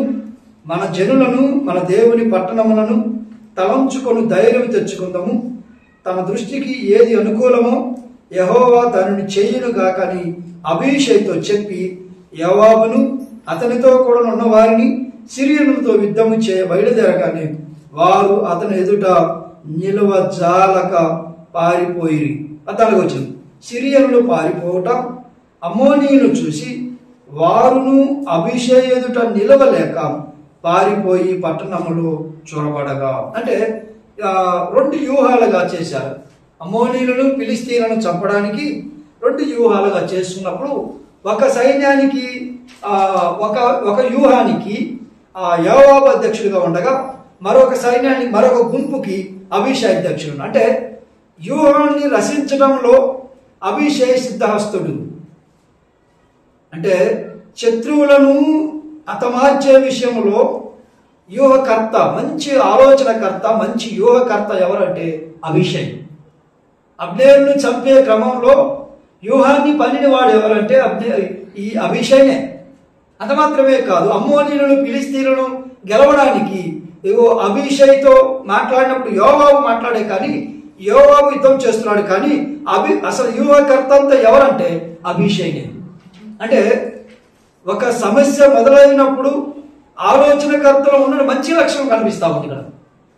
మన జనులను మన దేవుని పట్టణములను తలంచుకొని ధైర్యం తెచ్చుకుందాము. తన దృష్టికి ఏది అనుకూలమో యెహోవా దానిని చేయును గాకని అభిషేక్తో చెప్పి యోవాబును అతనితో కూడా ఉన్న వారిని సిరియనులతో యుద్ధము బయలుదేరగానే వారు అతని ఎదుట నిలువజాలక పారిపోయిరి. 14 వచనం. సిరియనులు పారిపోవట అమ్మోనీయులు చూసి వారును అభిషేక్ ఎదుట నిలవలేక పారిపోయి పట్టణములో చొరబడగా. అంటే 2 వ్యూహాలుగా చేశారు. అమ్మోనీయులను ఫిలిస్తీన్లను చంపడానికి 2 వ్యూహాలుగా చేస్తున్నప్పుడు ఒక సైన్యానికి ఒక వ్యూహానికి యోవాబు అధ్యక్షుడిగా ఉండగా మరొక సైన్యానికి మరొక గుంపుకి అభిషేక్ అధ్యక్షుడు. అంటే వ్యూహాన్ని రచించడంలో అభిషేక్ సిద్ధహస్తుడు. అంటే శత్రువులను హతమార్చే విషయంలో వ్యూహకర్త, మంచి ఆలోచనకర్త, మంచి వ్యూహకర్త ఎవరంటే అభిషేక్. అబ్నేరును చంపే క్రమంలో వ్యూహాన్ని పన్నిన వాడు ఎవరంటే ఈ అభిషేకే. అంత మాత్రమే కాదు, అమ్మోనీయులను ఫిలిస్తీన్లను గెలవడానికి అభిషేక్తో మాట్లాడినప్పుడు యోవాబు మాట్లాడే కానీ యోవాబు యుద్ధం చేస్తున్నాడు కానీ అసలు వ్యూహకర్త అంతా ఎవరంటే అభిషేకే. అంటే ఒక సమస్య మొదలైనప్పుడు ఆలోచనకర్తలో ఉన్న మంచి లక్షణం కనిపిస్తా ఉంది. ఇక్కడ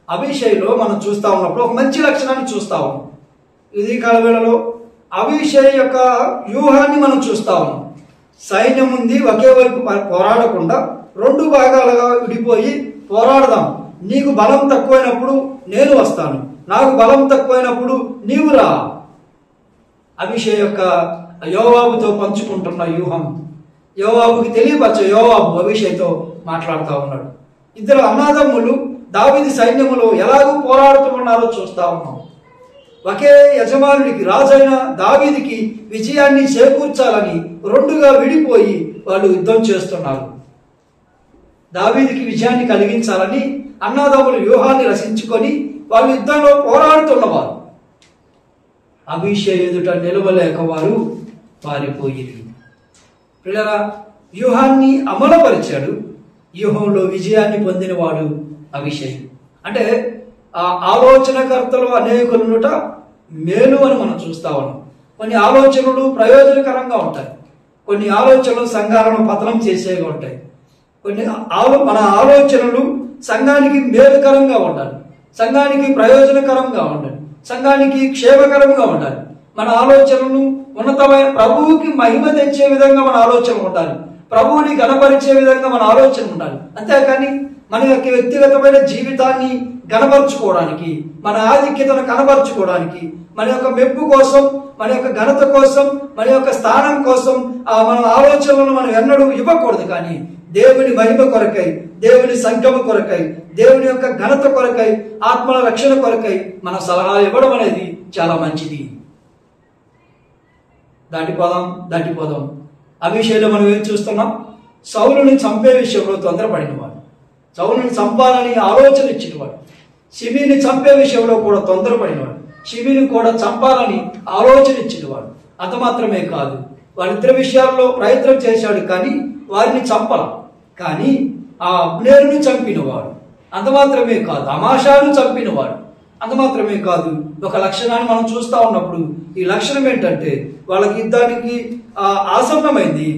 అభిషేక్లో మనం చూస్తా ఉన్నప్పుడు ఒక మంచి లక్షణాన్ని చూస్తా ఉన్నాం. ఇది కాలవేళలో అభిషేక్ యొక్క వ్యూహాన్ని మనం చూస్తా ఉన్నాం. సైన్యం ఉంది, ఒకే వైపు పోరాడకుండా 2 భాగాలుగా విడిపోయి పోరాడదాం. నీకు బలం తక్కువైనప్పుడు నేను వస్తాను, నాకు బలం తక్కువైనప్పుడు నీవు రా. అభిషేక్ యొక్క యోవాబుతో పంచుకుంటున్న వ్యూహం యోవాబుకి తెలియపరచ యోవాబు అభిషేక్తో మాట్లాడుతూ ఉన్నాడు. ఇద్దరు అన్నదమ్ములు దావీదు సైన్యములో ఎలాగూ పోరాడుతూ ఉన్నారో చూస్తా ఉన్నాం. ఒకే యజమానుడికి, రాజైన దావీదుకి విజయాన్ని చేకూర్చాలని 2గా విడిపోయి వాళ్ళు యుద్ధం చేస్తున్నారు. దావీదుకి విజయాన్ని కలిగించాలని అన్నదమ్ములు వ్యూహాన్ని రచించుకొని వాళ్ళు యుద్ధంలో పోరాడుతున్నవారు. అభిషేక్ ఎదుట నిలవలేక వారు పారిపోయింది. పిల్లరా, వ్యూహాన్ని అమలుపరిచాడు, వ్యూహంలో విజయాన్ని పొందినవాడు అభిషేక్. అంటే ఆ ఆలోచనకర్తలు అనేకులుట మేలు అని మనం చూస్తా ఉన్నాం. కొన్ని ఆలోచనలు ప్రయోజనకరంగా ఉంటాయి, కొన్ని ఆలోచనలు సంఘాలను పతనం చేసేవి ఉంటాయి. మన ఆలోచనలు సంఘానికి మేలుకరంగా ఉండాలి, సంఘానికి ప్రయోజనకరంగా ఉండాలి, సంఘానికి క్షేమకరంగా ఉండాలి. మన ఆలోచనలు ఉన్నతమైన ప్రభువుకి మహిమ తెచ్చే విధంగా మన ఆలోచన ఉండాలి, ప్రభువుని గణపరిచే విధంగా మన ఆలోచన ఉండాలి. అంతేకాని మన యొక్క వ్యక్తిగతమైన జీవితాన్ని గణపరచుకోవడానికి, మన ఆధిక్యతను కనపరచుకోవడానికి, మన యొక్క మెప్పు కోసం, మన యొక్క ఘనత కోసం, మన యొక్క స్థానం కోసం మన ఆలోచనలను మనం ఎన్నడూ ఇవ్వకూడదు. కానీ దేవుని మహిమ కొరకై, దేవుని సంఘము కొరకై, దేవుని యొక్క ఘనత కొరకై, ఆత్మల రక్షణ కొరకై మన సలహా ఇవ్వడం అనేది చాలా మంచిది. దాటిపోదాం. ఆ విషయంలో మనం ఏం చూస్తున్నాం? సౌలుని చంపే విషయంలో తొందరపడినవాడు, సౌలుని చంపాలని ఆలోచన ఇచ్చినవాడు, షిమీని చంపే విషయంలో కూడా తొందరపడినవాడు, షిమీని కూడా చంపాలని ఆలోచన ఇచ్చినవాడు. అంత మాత్రమే కాదు, వారిద్దరి విషయాల్లో ప్రయత్నం చేశాడు, కానీ వారిని చంపల. కానీ ఆ అబ్నేరుని చంపినవాడు. అంత మాత్రమే కాదు, అమాషాను చంపినవాడు. అంత మాత్రమే కాదు, ఒక లక్షణాన్ని మనం చూస్తా ఉన్నప్పుడు ఈ లక్షణం ఏంటంటే, వాళ్ళకి యుద్ధానికి ఆసన్నమైంది.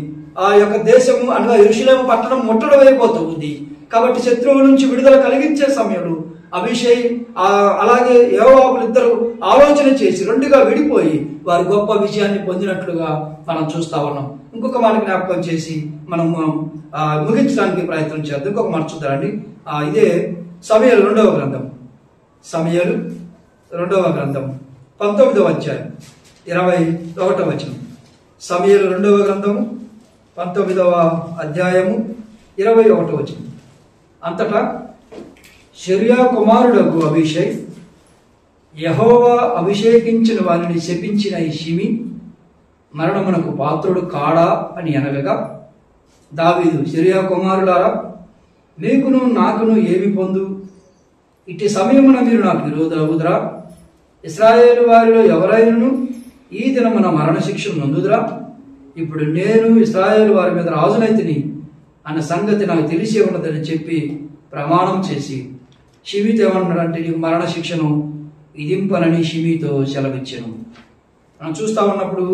ఆ యొక్క దేశము అనగా యెరూషలేము పట్టణం ముట్టడి అయిపోతూ ఉంది. కాబట్టి శత్రువుల నుంచి విడుదల కలిగించే సమయంలో అభిషేక్ అలాగే యోవాబులు ఇద్దరు ఆలోచన చేసి రెండుగా విడిపోయి వారు గొప్ప విజయాన్ని పొందినట్లుగా మనం చూస్తా ఉన్నాం. ఇంకొక మాట జ్ఞాపకం చేసి మనం ముగించడానికి ప్రయత్నం చేద్దాం. ఇంకొక మాట చూద్దామండి. ఇదే సమూయేలు 2వ గ్రంథం, సమూయేలు 2వ గ్రంథం 19వ అధ్యాయం 21వ వచనం. సమూయేలు 2వ గ్రంథము 19వ అధ్యాయము 21వ వచనం. అంతటా షెరుయా కుమారుడగు అభిషేక్ యెహోవా అభిషేకించిన వారిని శపించిన ఈ షిమి మరణమునకు పాత్రుడు కాడా అని అనగా, దావీదు, షెరుయా కుమారులారా, మీకును నాకును ఏమి పొందు? ఇట్టి సమయమున మీరు నాకు విరోధులగుదురా? ఇశ్రాయేలు వారిలో ఎవరైనను ఈ దినమున మరణశిక్షను నొందుదురా? ఇప్పుడు నేను ఇశ్రాయేలు వారి మీద రాజునైతిని అన్న సంగతి నాకు తెలిసే ఉన్నదని చెప్పి ప్రమాణం చేసి, షిమీతో ఏమన్నాడంటే, నీకు మరణశిక్షను విధింపనని షిమీతో సెలవిచ్చాను. మనం చూస్తా ఉన్నప్పుడు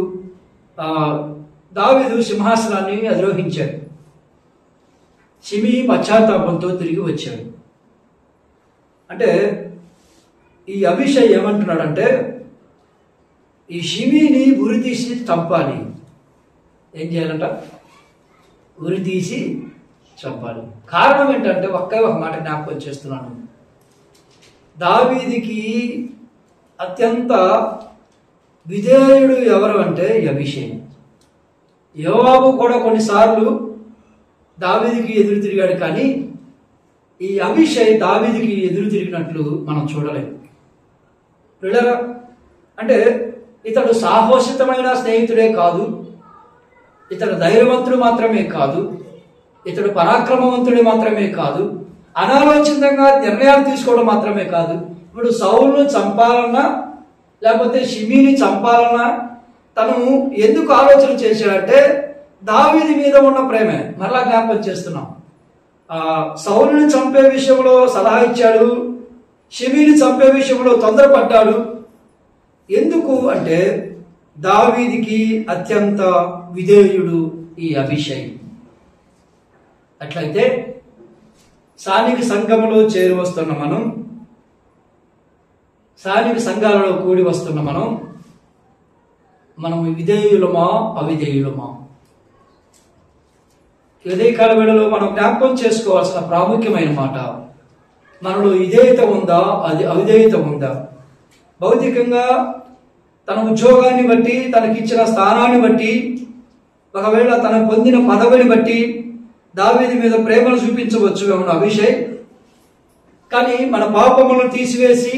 దావీదు సింహాసనాన్ని అధిరోహించాడు. షిమీ పశ్చాత్తాపంతో తిరిగి వచ్చాడు. అంటే ఈ అభిషేక్ ఏమంటున్నాడంటే, ఈ షిమీని ఉరితీసి చంపాలి. ఏం చేయాలంట? ఉరితీసి చంపాలి. కారణం ఏంటంటే, ఒక మాట జ్ఞాపకం చేస్తున్నాను. దావీదికి అత్యంత విధేయుడు ఎవరు అంటే అభిషేక్. యోవాబు కూడా కొన్నిసార్లు దావీదికి ఎదురు తిరిగాడు, కానీ ఈ అభిషేక్ దావీదికి ఎదురు తిరిగినట్లు మనం చూడలేము. పిల్లరా, అంటే ఇతడు సాహోషితమైన స్నేహితుడే కాదు, ఇతడు ధైర్యవంతుడు మాత్రమే కాదు, ఇతడు పరాక్రమవంతుడు మాత్రమే కాదు, అనాలోచితంగా నిర్ణయాలు తీసుకోవడం మాత్రమే కాదు. ఇప్పుడు సౌలును చంపాలన్నా లేకపోతే షిమీని చంపాలన్నా తను ఎందుకు ఆలోచన చేశాడంటే, దావీదు మీద ఉన్న ప్రేమే. మరలా జ్ఞాపకం చేస్తున్నాం. సౌలుని చంపే విషయంలో సలహా ఇచ్చాడు, షిమీని చంపే విషయంలో తొందరపడ్డాడు. ఎందుకు అంటే, దావీదికి అత్యంత విధేయుడు ఈ అభిషేక్. అట్లయితే స్థానిక సంఘములో చేరి వస్తున్న మనం, స్థానిక సంఘాలలో కూడి వస్తున్న మనం విధేయులమా అవిధేయులమా? ఉదయకాల వేళలో మనం జ్ఞాపకం చేసుకోవాల్సిన ప్రాముఖ్యమైన మాట, మనలో విధేయత ఉందా, అది అవిధేయత ఉందా? భౌతికంగా తన ఉద్యోగాన్ని బట్టి, తనకిచ్చిన స్థానాన్ని బట్టి, ఒకవేళ తన పొందిన పదవిని బట్టి దావీదు మీద ప్రేమను చూపించవచ్చు ఏమన్నా అభిషేక్. కానీ మన పాపములను తీసివేసి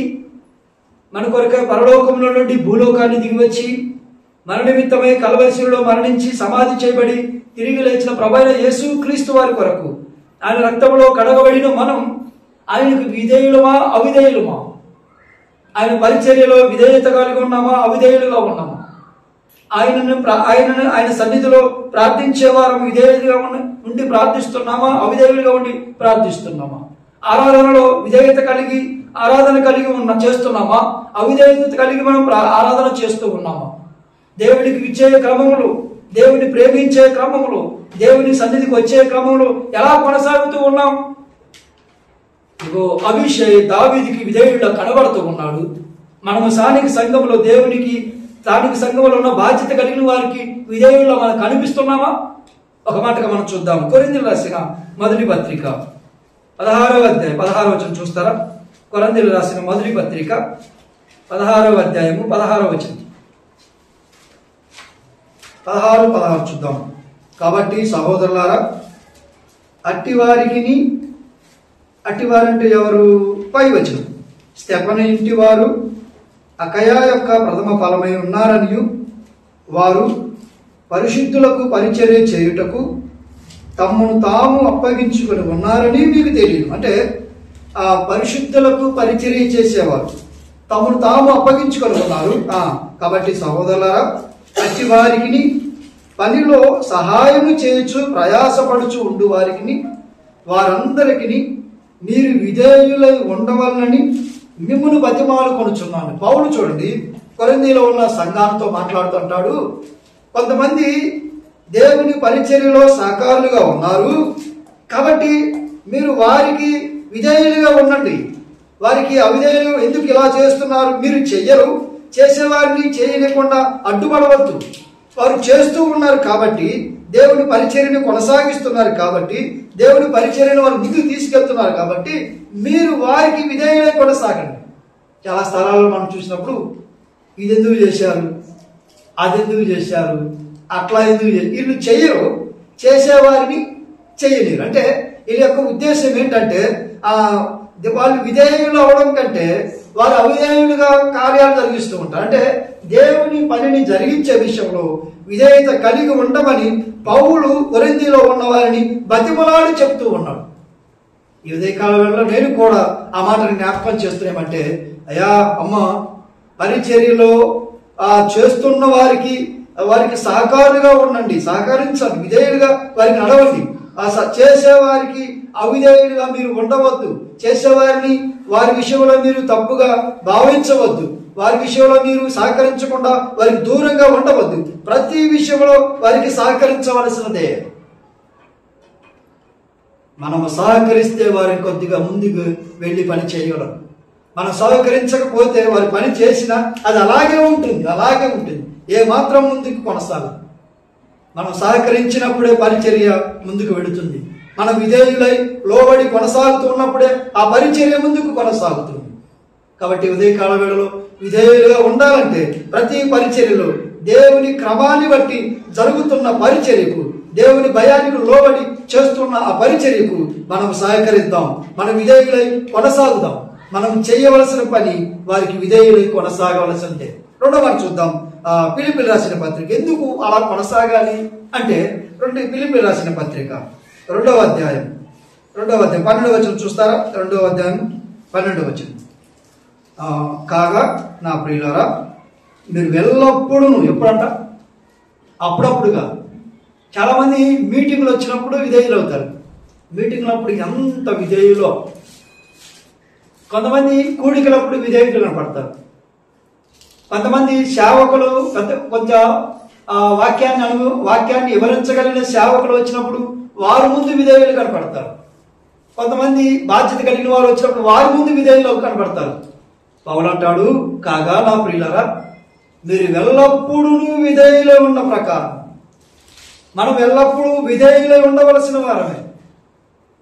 మన కొరకై పరలోకంలో నుండి భూలోకాన్ని దిగివచ్చి మన నిమిత్తమై కల్వరిశిలో మరణించి సమాధి చేయబడి తిరిగి లేచిన ప్రభువైన యేసు క్రీస్తు వారి కొరకు ఆయన రక్తంలో కడగబడిన మనం ఆయనకు విధేయులమా అవిధేయులమా? ఆయన పరిచర్యలో విధేయత కలిగి ఉన్నామా అవిధేయులుగా ఉన్నామా? ఆయన సన్నిధిలో ప్రార్థించే వారం విధేయులుగా ఉండి ప్రార్థిస్తున్నామా అవిధేయులుగా ఉండి ప్రార్థిస్తున్నామా? ఆరాధనలో విధేయత కలిగి ఆరాధన కలిగి చేస్తున్నామా అవిధేయత కలిగి మనం ఆరాధన చేస్తూ ఉన్నామా? దేవునికి ఇచ్చే క్రమములు, దేవుని ప్రేమించే క్రమములు, దేవుని సన్నిధికి వచ్చే క్రమంలో ఎలా కొనసాగుతూ ఉన్నాం? ఇగో అభిషేక్ దావీదుకి విధేయుడిగా కనబడుతూ ఉన్నాడు. మనము స్థానిక సంఘంలో దేవునికి, స్థానిక సంఘంలో ఉన్న బాధ్యత కలిగిన వారికి విధేయుల్లో మనం కనిపిస్తున్నామా? ఒక మాటగా మనం చూద్దాం. కొరింథీయులకు రాసిన మొదటి పత్రిక 16వ అధ్యాయం 16వ వచనం చూస్తారా? కొరింథీయులకు రాసిన మొదటి పత్రిక 16వ అధ్యాయము 16వ వచనం. 16 చూద్దాం. కాబట్టి సహోదరులారా, అట్టివారంటే ఎవరు? పై వచనం. స్తెఫను ఇంటి వారు అకయా యొక్క ప్రథమ ఫలమై ఉన్నారనియు వారు పరిశుద్ధులకు పరిచర్య చేయుటకు తమను తాము అప్పగించుకొని ఉన్నారని మీకు తెలియదు. అంటే ఆ పరిశుద్ధులకు పరిచర్య చేసేవారు తమను తాము అప్పగించుకొని ఉన్నారు. కాబట్టి సహోదరులారా, అట్టి వారికి పనిలో సహాయము చేయొచ్చు ప్రయాసపడుచు ఉండు వారికి వారందరికి మీరు విధేయులై ఉండవాలని మిమ్మును బతిమాలుకొనుచున్నాను. పౌలు చూడండి, కొరింథీలో ఉన్న సంఘాలతో మాట్లాడుతుంటాడు. కొంతమంది దేవుని పరిచర్యలో సహకారులుగా ఉన్నారు, కాబట్టి మీరు వారికి విధేయులుగా ఉండండి. వారికి అవిధేయులు ఎందుకు ఇలా చేస్తున్నారు? మీరు చెయ్యరు, చేసేవారిని చేయలేకుండా అడ్డుపడవద్దు. వారు చేస్తూ ఉన్నారు కాబట్టి, దేవుని పరిచర్యను కొనసాగిస్తున్నారు కాబట్టి, దేవుని పరిచర్యను వారు ముందుకు తీసుకెళ్తున్నారు కాబట్టి మీరు వారికి విధేయులై కొనసాగండి. చాలా స్థలాల్లో మనం చూసినప్పుడు ఇది ఎందుకు చేశారు, అది ఎందుకు చేశారు, అట్లా ఎందుకు వీళ్ళు చెయ్యరు, చేసేవారిని చెయ్యలేరు. అంటే వీళ్ళ యొక్క ఉద్దేశం ఏంటంటే వాళ్ళు విధేయులు అవడం కంటే వారు అవిధేయులుగా కార్యాలు జరిగిస్తూ ఉంటారు. అంటే దేవుని పనిని జరిగించే విషయంలో విధేయత కలిగి ఉండమని పౌలు కొరింథీలో ఉన్న వారిని బతిమలాడి చెప్తూ ఉన్నాడు. ఈ ఉదయకాలంలో నేను కూడా ఆ మాటని జ్ఞాపకం చేస్తున్నామంటే, అయ్యా అమ్మ, పరిచర్యలో చేస్తున్న వారికి సహకారులుగా ఉండండి, సహకరించండి, విధేయులుగా వారికి నడవండి. చేసేవారికి అవిధేయులుగా మీరు ఉండవద్దు. చేసేవారిని వారి విషయంలో మీరు తప్పుగా భావించవద్దు. వారి విషయంలో మీరు సహకరించకుండా వారికి దూరంగా ఉండవద్దు. ప్రతి విషయంలో వారికి సహకరించవలసినదే. మనము సహకరిస్తే వారిని కొద్దిగా ముందుకు వెళ్ళి పని చేయగలం. మనం సహకరించకపోతే వారి పని చేసినా అది అలాగే ఉంటుంది, ఏ మాత్రం ముందుకు కొనసాగదు. మనం సహకరించినప్పుడే పరిచర్య ముందుకు వెళుతుంది. మనం విధేయులై లోబడి కొనసాగుతున్నప్పుడే ఆ పరిచర్య ముందుకు కొనసాగుతుంది. కాబట్టి ఉదయకాల వేళలో విధేయులుగా ఉండాలంటే ప్రతి పరిచర్యలో దేవుని క్రమాన్ని బట్టి జరుగుతున్న పరిచర్యకు, దేవుని భయానికి లోబడి చేస్తున్న ఆ పరిచర్యకు మనం సహకరిద్దాం. మనం విధేయులై కొనసాగుదాం. మనం చేయవలసిన పని వారికి విధేయులై కొనసాగవలసిందే. రెండో మాట చూద్దాం. ఫిలిప్పీయులకు రాసిన పత్రిక ఎందుకు అలా కొనసాగాలి అంటే, ఫిలిప్పీయులకు రాసిన పత్రిక 2వ అధ్యాయం 12వ వచనం చూస్తారా? 2వ అధ్యాయం 12వ వచనం. కాగా నా ప్రియులారా, మీరు ఎల్లప్పుడూ, ఎప్పుడంట? అప్పుడప్పుడుగా. చాలా మంది మీటింగ్లు వచ్చినప్పుడు విధేయులు అవుతారు. మీటింగ్లు అప్పుడు ఎంత విధేయులో, కొంతమంది కూడికలప్పుడు విధేయులు కనపడతారు. కొంతమంది సేవకులు కొంచెం వాక్యాన్ని వివరించగలిగిన సేవకులు వచ్చినప్పుడు వారి ముందు విధేయులు కనపడతారు. కొంతమంది బాధ్యత కలిగిన వారు వచ్చినప్పుడు వారి ముందు విధేయులు కనపడతారు. పౌలు అంటాడు, కాగా నా ప్రియులారా, మీరు ఎల్లప్పుడూ విధేయులై ఉన్న ప్రకారం మనం ఎల్లప్పుడూ విధేయులై ఉండవలసిన వారమే.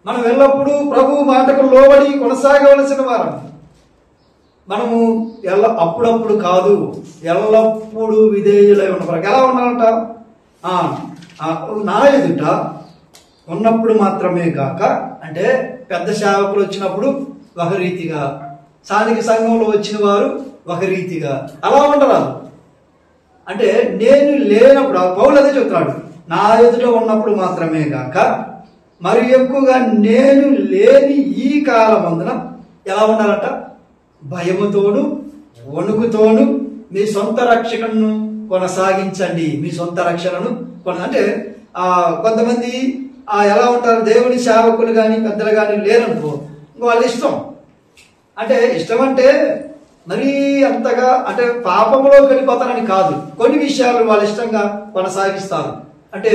మనం ఎల్లప్పుడూ ప్రభు మాటకు లోబడి కొనసాగవలసిన వారమే. మనము అప్పుడప్పుడు కాదు, ఎల్లప్పుడూ విధేయులై ఉన్న ప్రకారం. ఎలా ఉండాలంట? నా ఎదుట ఉన్నప్పుడు మాత్రమే కాక, అంటే పెద్ద సేవకులు వచ్చినప్పుడు ఒక రీతిగా, స్థానిక సంఘంలో వచ్చిన వారు ఒక రీతిగా, అలా ఉండరాదు. అంటే నేను లేనప్పుడు, పౌలు అదే చెప్తున్నాడు, నా ఎదుట ఉన్నప్పుడు మాత్రమే కాక మరి ఎక్కువగా నేను లేని ఈ కాలమందున ఎలా ఉండాలంట? భయముతోను వణుకుతోను మీ సొంత రక్షణను కొనసాగించండి. మీ సొంత రక్షణను అంటే కొంతమంది ఎలా ఉంటారు? దేవుని సేవకులు కానీ పెద్దలు కానీ లేరనుకో, వాళ్ళ ఇష్టం. అంటే ఇష్టం అంటే మరీ అంతగా అంటే పాపంలో వెళ్ళిపోతారని కాదు, కొన్ని విషయాలు వాళ్ళు ఇష్టంగా కొనసాగిస్తారు. అంటే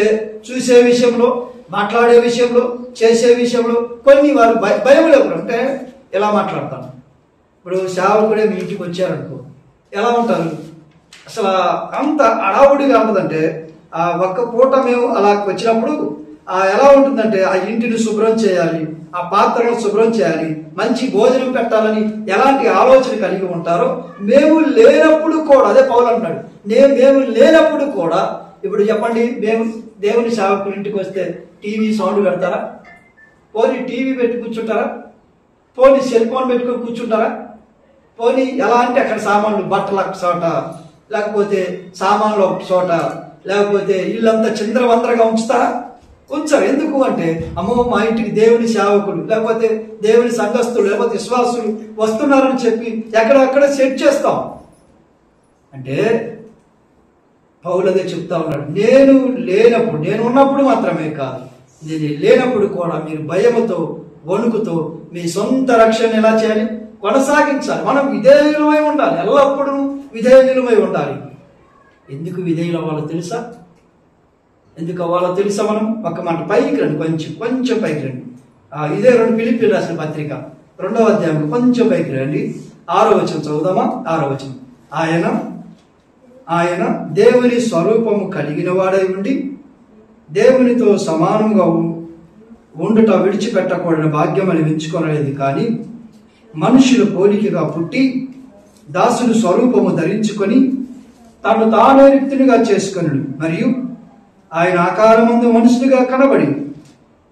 చూసే విషయంలో, మాట్లాడే విషయంలో, చేసే విషయంలో కొన్ని వారు భయం లేవు. అంటే ఎలా మాట్లాడతాను, ఇప్పుడు సేవకుడే మీ ఇంటికి వచ్చారనుకో, ఎలా ఉంటారు అసలు, అంత అడావుడిగా ఉంటుందంటే ఆ ఒక్క పూట మేము అలా వచ్చినప్పుడు ఎలా ఉంటుందంటే ఆ ఇంటిని శుభ్రం చేయాలి, ఆ పాత్రను శుభ్రం చేయాలి, మంచి భోజనం పెట్టాలని ఎలాంటి ఆలోచన కలిగి ఉంటారో మేము లేనప్పుడు కూడా, అదే పౌలు అంటున్నాడు, మేము లేనప్పుడు కూడా. ఇప్పుడు చెప్పండి, మేము దేవుని సేవకుల ఇంటికి వస్తే టీవీ సౌండ్ పెడతారా? పోనీ టీవీ పెట్టి కూర్చుంటారా? పోనీ సెల్ ఫోన్ పెట్టుకొని కూర్చుంటారా? పోనీ ఎలా అంటే అక్కడ సామాన్లు బట్టల చోట, లేకపోతే సామాన్లు ఒక చోట, లేకపోతే ఇల్లంతా చిందరవందరగా ఉంచుతారా? ఉంచారు. ఎందుకు అంటే అమ్మో మా ఇంటికి దేవుని సేవకులు, లేకపోతే దేవుని సంఘస్థులు, లేకపోతే విశ్వాసులు వస్తున్నారని చెప్పి ఎక్కడక్కడ సెట్ చేస్తాం. అంటే పౌలు అదే చెప్తా ఉన్నాడు, నేను లేనప్పుడు, నేను ఉన్నప్పుడు మాత్రమే కాదు, నేను లేనప్పుడు కూడా మీరు భయముతో, వణుకుతో మీ సొంత రక్షణ ఎలా చేయాలి, కొనసాగించాలి. మనం విధేయులమై ఉండాలి, ఎల్లప్పుడూ విధేయులమై ఉండాలి. ఎందుకు విధేయులు అవ్వాలో తెలుసా? ఎందుకు అవ్వాలో తెలుసా? మనం ఒక మాట పైకి రండి, కొంచెం పైకి రండి. ఇదే ఫిలిప్పీయులకు రాసిన పత్రిక 2వ అధ్యాయం కొంచెం పైకి రండి. 6వ వచనం చదువుదామా? 6వ వచనం. ఆయన దేవుని స్వరూపము కలిగిన వాడై ఉండి దేవునితో సమానంగా ఉండుట విడిచిపెట్టకూడని భాగ్యం అని ఎంచుకొనలేదు, కానీ మనుషుల పోలికగా పుట్టి దాసుని స్వరూపము ధరించుకొని తాను తానే రిక్తునిగా చేసుకొనుడు. మరియు ఆయన ఆకారమందు మనుషులుగా కనబడి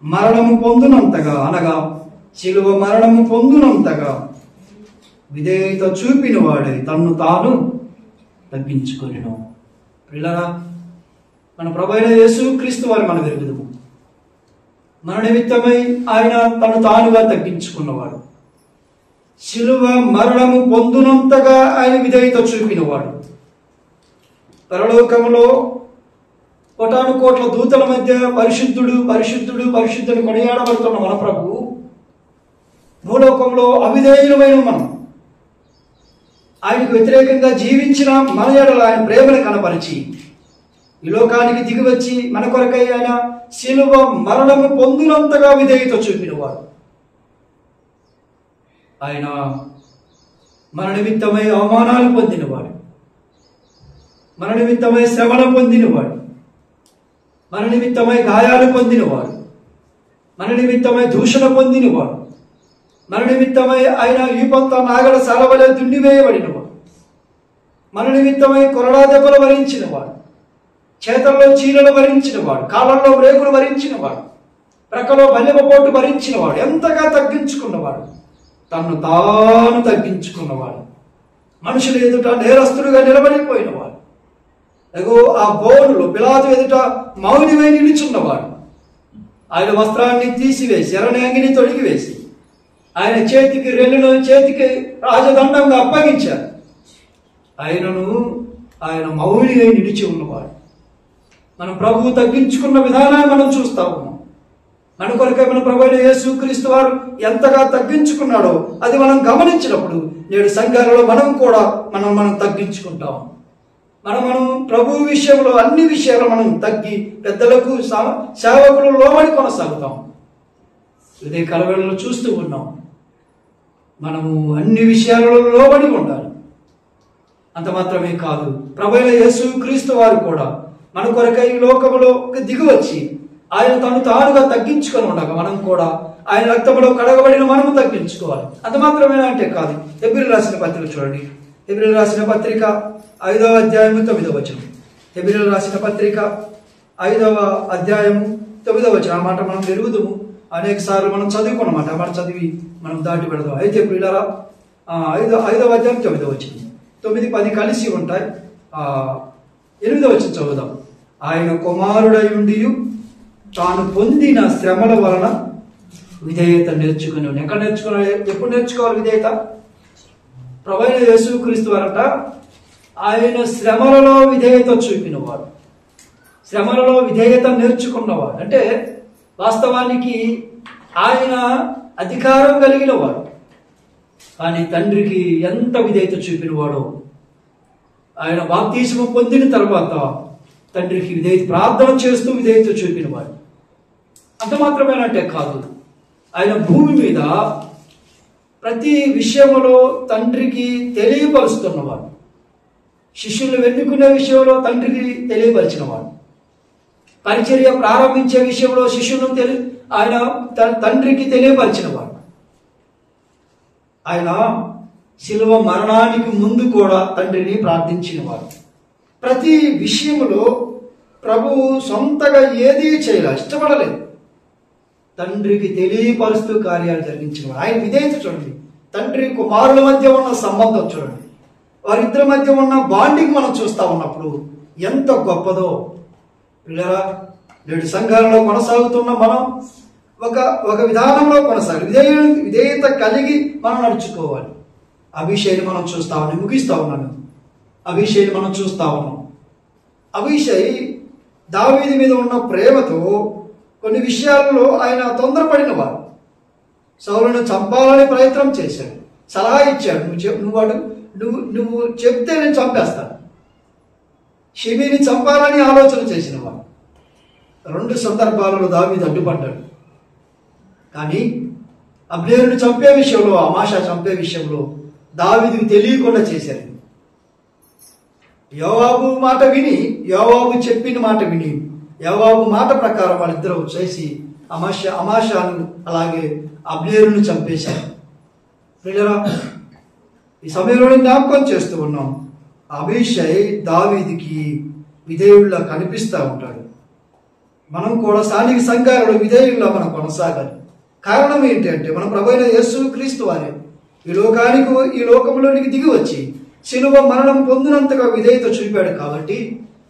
మరణము పొందునంతగా, అనగా శిలువ మరణము పొందునంతగా విధేయత చూపిన వాడై తన్ను తాను తగ్గించుకొనెను. పిల్లరా, మన ప్రభువైన యేసుక్రీస్తు వారు మన వెరుగుదుము. మన నిమిత్తమై ఆయన తను తానుగా తగ్గించుకున్నవాడు. శిలువ మరణము పొందునంతగా ఆయన విధేయత చూపినవాడు. పరలోకములో కోటాను కోట్ల దూతల మధ్య పరిశుద్ధుడు పరిశుద్ధుడు పరిశుద్ధుని కొనియాడబడుతున్న మన ప్రభువు భూలోకంలో అవిధేయులమైన మనం ఆయనకు వ్యతిరేకంగా జీవించిన మన ఎడల ఆయన ప్రేమను కనపరిచి ఈ లోకానికి దిగివచ్చి మన కొరకై ఆయన శిలువ మరణము పొందినంతగా విధేయత చూపినవాడు. ఆయన మన నిమిత్తమై అవమానాలు పొందినవాడు, మన నిమిత్తమై శ్రమను పొందినవాడు, మన నిమిత్తమై గాయాలు పొందినవాడు, మన నిమిత్తమై దూషణ పొందినవాడు, మన నిమిత్తమై ఆయన ఈపంత నాగడ సలవలే దుండివేయబడినవాడు, మన నిమిత్తమై కొరడా దెబ్బలు భరించినవాడు, చేతల్లో చీరలు భరించినవాడు, కాళ్ళల్లో రేకులు భరించినవాడు, ప్రక్కలో బల్లెపోటు భరించినవాడు, ఎంతగా తగ్గించుకున్నవాడు, తన్ను తాను తగ్గించుకున్నవాడు, మనుషులు ఎదుట నేరస్తుడుగా నిలబడిపోయినవాడు, ఎగో ఆ బోనులో పిలాతు ఎదుట మౌనివై నిలుచున్నవాడు, ఆయన వస్త్రాన్ని తీసివేసి ఎర్రని అంగిని తొడిగివేసి ఆయన చేతికి రెల్లును చేతికి రాజదండంగా అప్పగించారు. ఆయన మౌనివై నిలిచి ఉన్నవాడు. మన ప్రభువు తగ్గించుకున్న విధానాన్ని మనం చూస్తా ఉన్నాం. మన కొరకై మన ప్రభువైన యేసుక్రీస్తు వారు ఎంతగా తగ్గించుకున్నాడో అది మనం గమనించినప్పుడు నేడు సంఘాలలో మనం కూడా మనం తగ్గించుకుంటాం. మనం ప్రభు విషయంలో అన్ని విషయాలు మనం తగ్గి పెద్దలకు సేవకులు లోబడి కొనసాగుతాం. ఇదే కలవేళలో చూస్తూ ఉన్నాం. మనము అన్ని విషయాలలో లోబడి ఉండాలి. అంత మాత్రమే కాదు, ప్రభువైన యేసుక్రీస్తు వారు కూడా మన కొరకై ఈ లోకములో దిగివచ్చి ఆయన తను తానుగా తగ్గించుకొని ఉండగా మనం కూడా ఆయన రక్తంలో కడగబడిన మనము తగ్గించుకోవాలి. అంత మాత్రమేనా అంటే కాదు. హెబ్రీయులకు రాసిన పత్రిక చూడండి. హెబ్రీయులకు రాసిన పత్రిక 5వ అధ్యాయము 9వ వచనం. హెబ్రీయులకు రాసిన పత్రిక 5వ అధ్యాయము 9వ వచనం. ఆ మాట మనం ఎరుగుదుము, అనేక సార్లు మనం చదువుకున్నమాట. ఆ మాట చదివి మనం దాటి పెడదాం. అయితే ప్రియులారా, 5వ అధ్యాయం 9వ వచనం, 9, 10 కలిసి ఉంటాయి. 8వ వచనం చదువుదాం. ఆయన కుమారుడై ఉండి తాను పొందిన శ్రమల వలన విధేయత నేర్చుకుని. ఎక్కడ నేర్చుకున్నాడు? ఎప్పుడు నేర్చుకోవాలి విధేయత? ప్రభువైన యేసుక్రీస్తు వారట ఆయన శ్రమలలో విధేయత చూపినవాడు, శ్రమలలో విధేయత నేర్చుకున్నవాడు. అంటే వాస్తవానికి ఆయన అధికారం కలిగిన వాడు. కానీ తండ్రికి ఎంత విధేయత చూపినవాడో, ఆయన బాప్తిస్మం పొందిన తర్వాత తండ్రికి విధేయత, ప్రార్థన చేస్తూ విధేయత చూపినవాడు. అంత మాత్రమేనంటే కాదు, ఆయన భూమి మీద ప్రతి విషయంలో తండ్రికి తెలియపరుస్తున్నవాడు. శిష్యులు వెన్నుకునే విషయంలో తండ్రికి తెలియపరిచినవాడు. పరిచర్య ప్రారంభించే విషయంలో శిష్యులను ఆయన తండ్రికి తెలియపరిచినవాడు. ఆయన శిలువ మరణానికి ముందు కూడా తండ్రిని ప్రార్థించినవాడు. ప్రతి విషయంలో ప్రభువు సొంతగా ఏదీ చేయలేదు, ఇష్టపడలేదు. తండ్రికి తెలియపరుస్తూ కార్యాలు జరిగించినవాడు. ఆయన విధేయత చూడండి. తండ్రి కుమారుల మధ్య ఉన్న సంబంధం చూడండి. వారిద్దరి మధ్య ఉన్న బాండింగ్ మనం చూస్తా ఉన్నప్పుడు ఎంత గొప్పదో. పిల్లరా, నేడు సంఘాలలో కొనసాగుతున్న మనం ఒక విధానంలో విధేయత కలిగి మనం నడుచుకోవాలి. అభిషేని మనం చూస్తా ఉన్నాం. ముగిస్తా ఉన్నాను. అభిషేని మనం చూస్తా ఉన్నాం. అభిషేక్ దావీదు మీద ఉన్న ప్రేమతో కొన్ని విషయాల్లో ఆయన తొందరపడినవాడు. సౌలును చంపాలని ప్రయత్నం చేశాడు, సలహా ఇచ్చాడు. నువ్వు చెప్తే నేను చంపేస్తాను. షిమీని చంపాలని ఆలోచన చేసినవాడు. 2 సందర్భాలలో దావీదు అడ్డుపడ్డాడు. కానీ అబ్నేరుని చంపే విషయంలో, అమాషా చంపే విషయంలో దావీదుకు తెలియకుండా చేశారు. యోవాబు మాట విని, యోవాబు చెప్పిన మాట విని, యోవాబు మాట ప్రకారం వాళ్ళిద్దరూ చేసి అమాషాను అలాగే అబ్నేరును చంపేశారు. ఈ సమయంలో జ్ఞాపకం చేస్తూ ఉన్నాం, అభిషేక్ దావీదుకి విధేయుల్లా కనిపిస్తూ ఉంటాడు. మనం కూడా స్థానిక సంఘాలలో విధేయుల్లా మనం కొనసాగాలి. కారణం ఏంటి అంటే, మన ప్రభువైన యేసు క్రీస్తు వారే ఈ లోకంలోనికి దిగి వచ్చి శిలువ మరణం పొందినంతగా విధేయత చూపాడు. కాబట్టి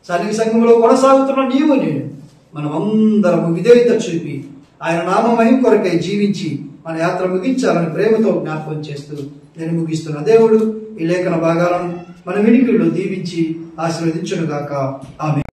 స్థానిక సంఘంలో కొనసాగుతున్న నీవు నేను మనమందరము విధేయత చూపి ఆయన నామమహిమ కొరకై జీవించి మన యాత్ర ముగించాలని ప్రేమతో జ్ఞాపకం చేస్తూ నేను ముగిస్తున్నా. దేవుడు ఈ లేఖన భాగాలను మన వినికిడిలో దీవించి ఆశీర్వదించునుగాక. ఆమేన్.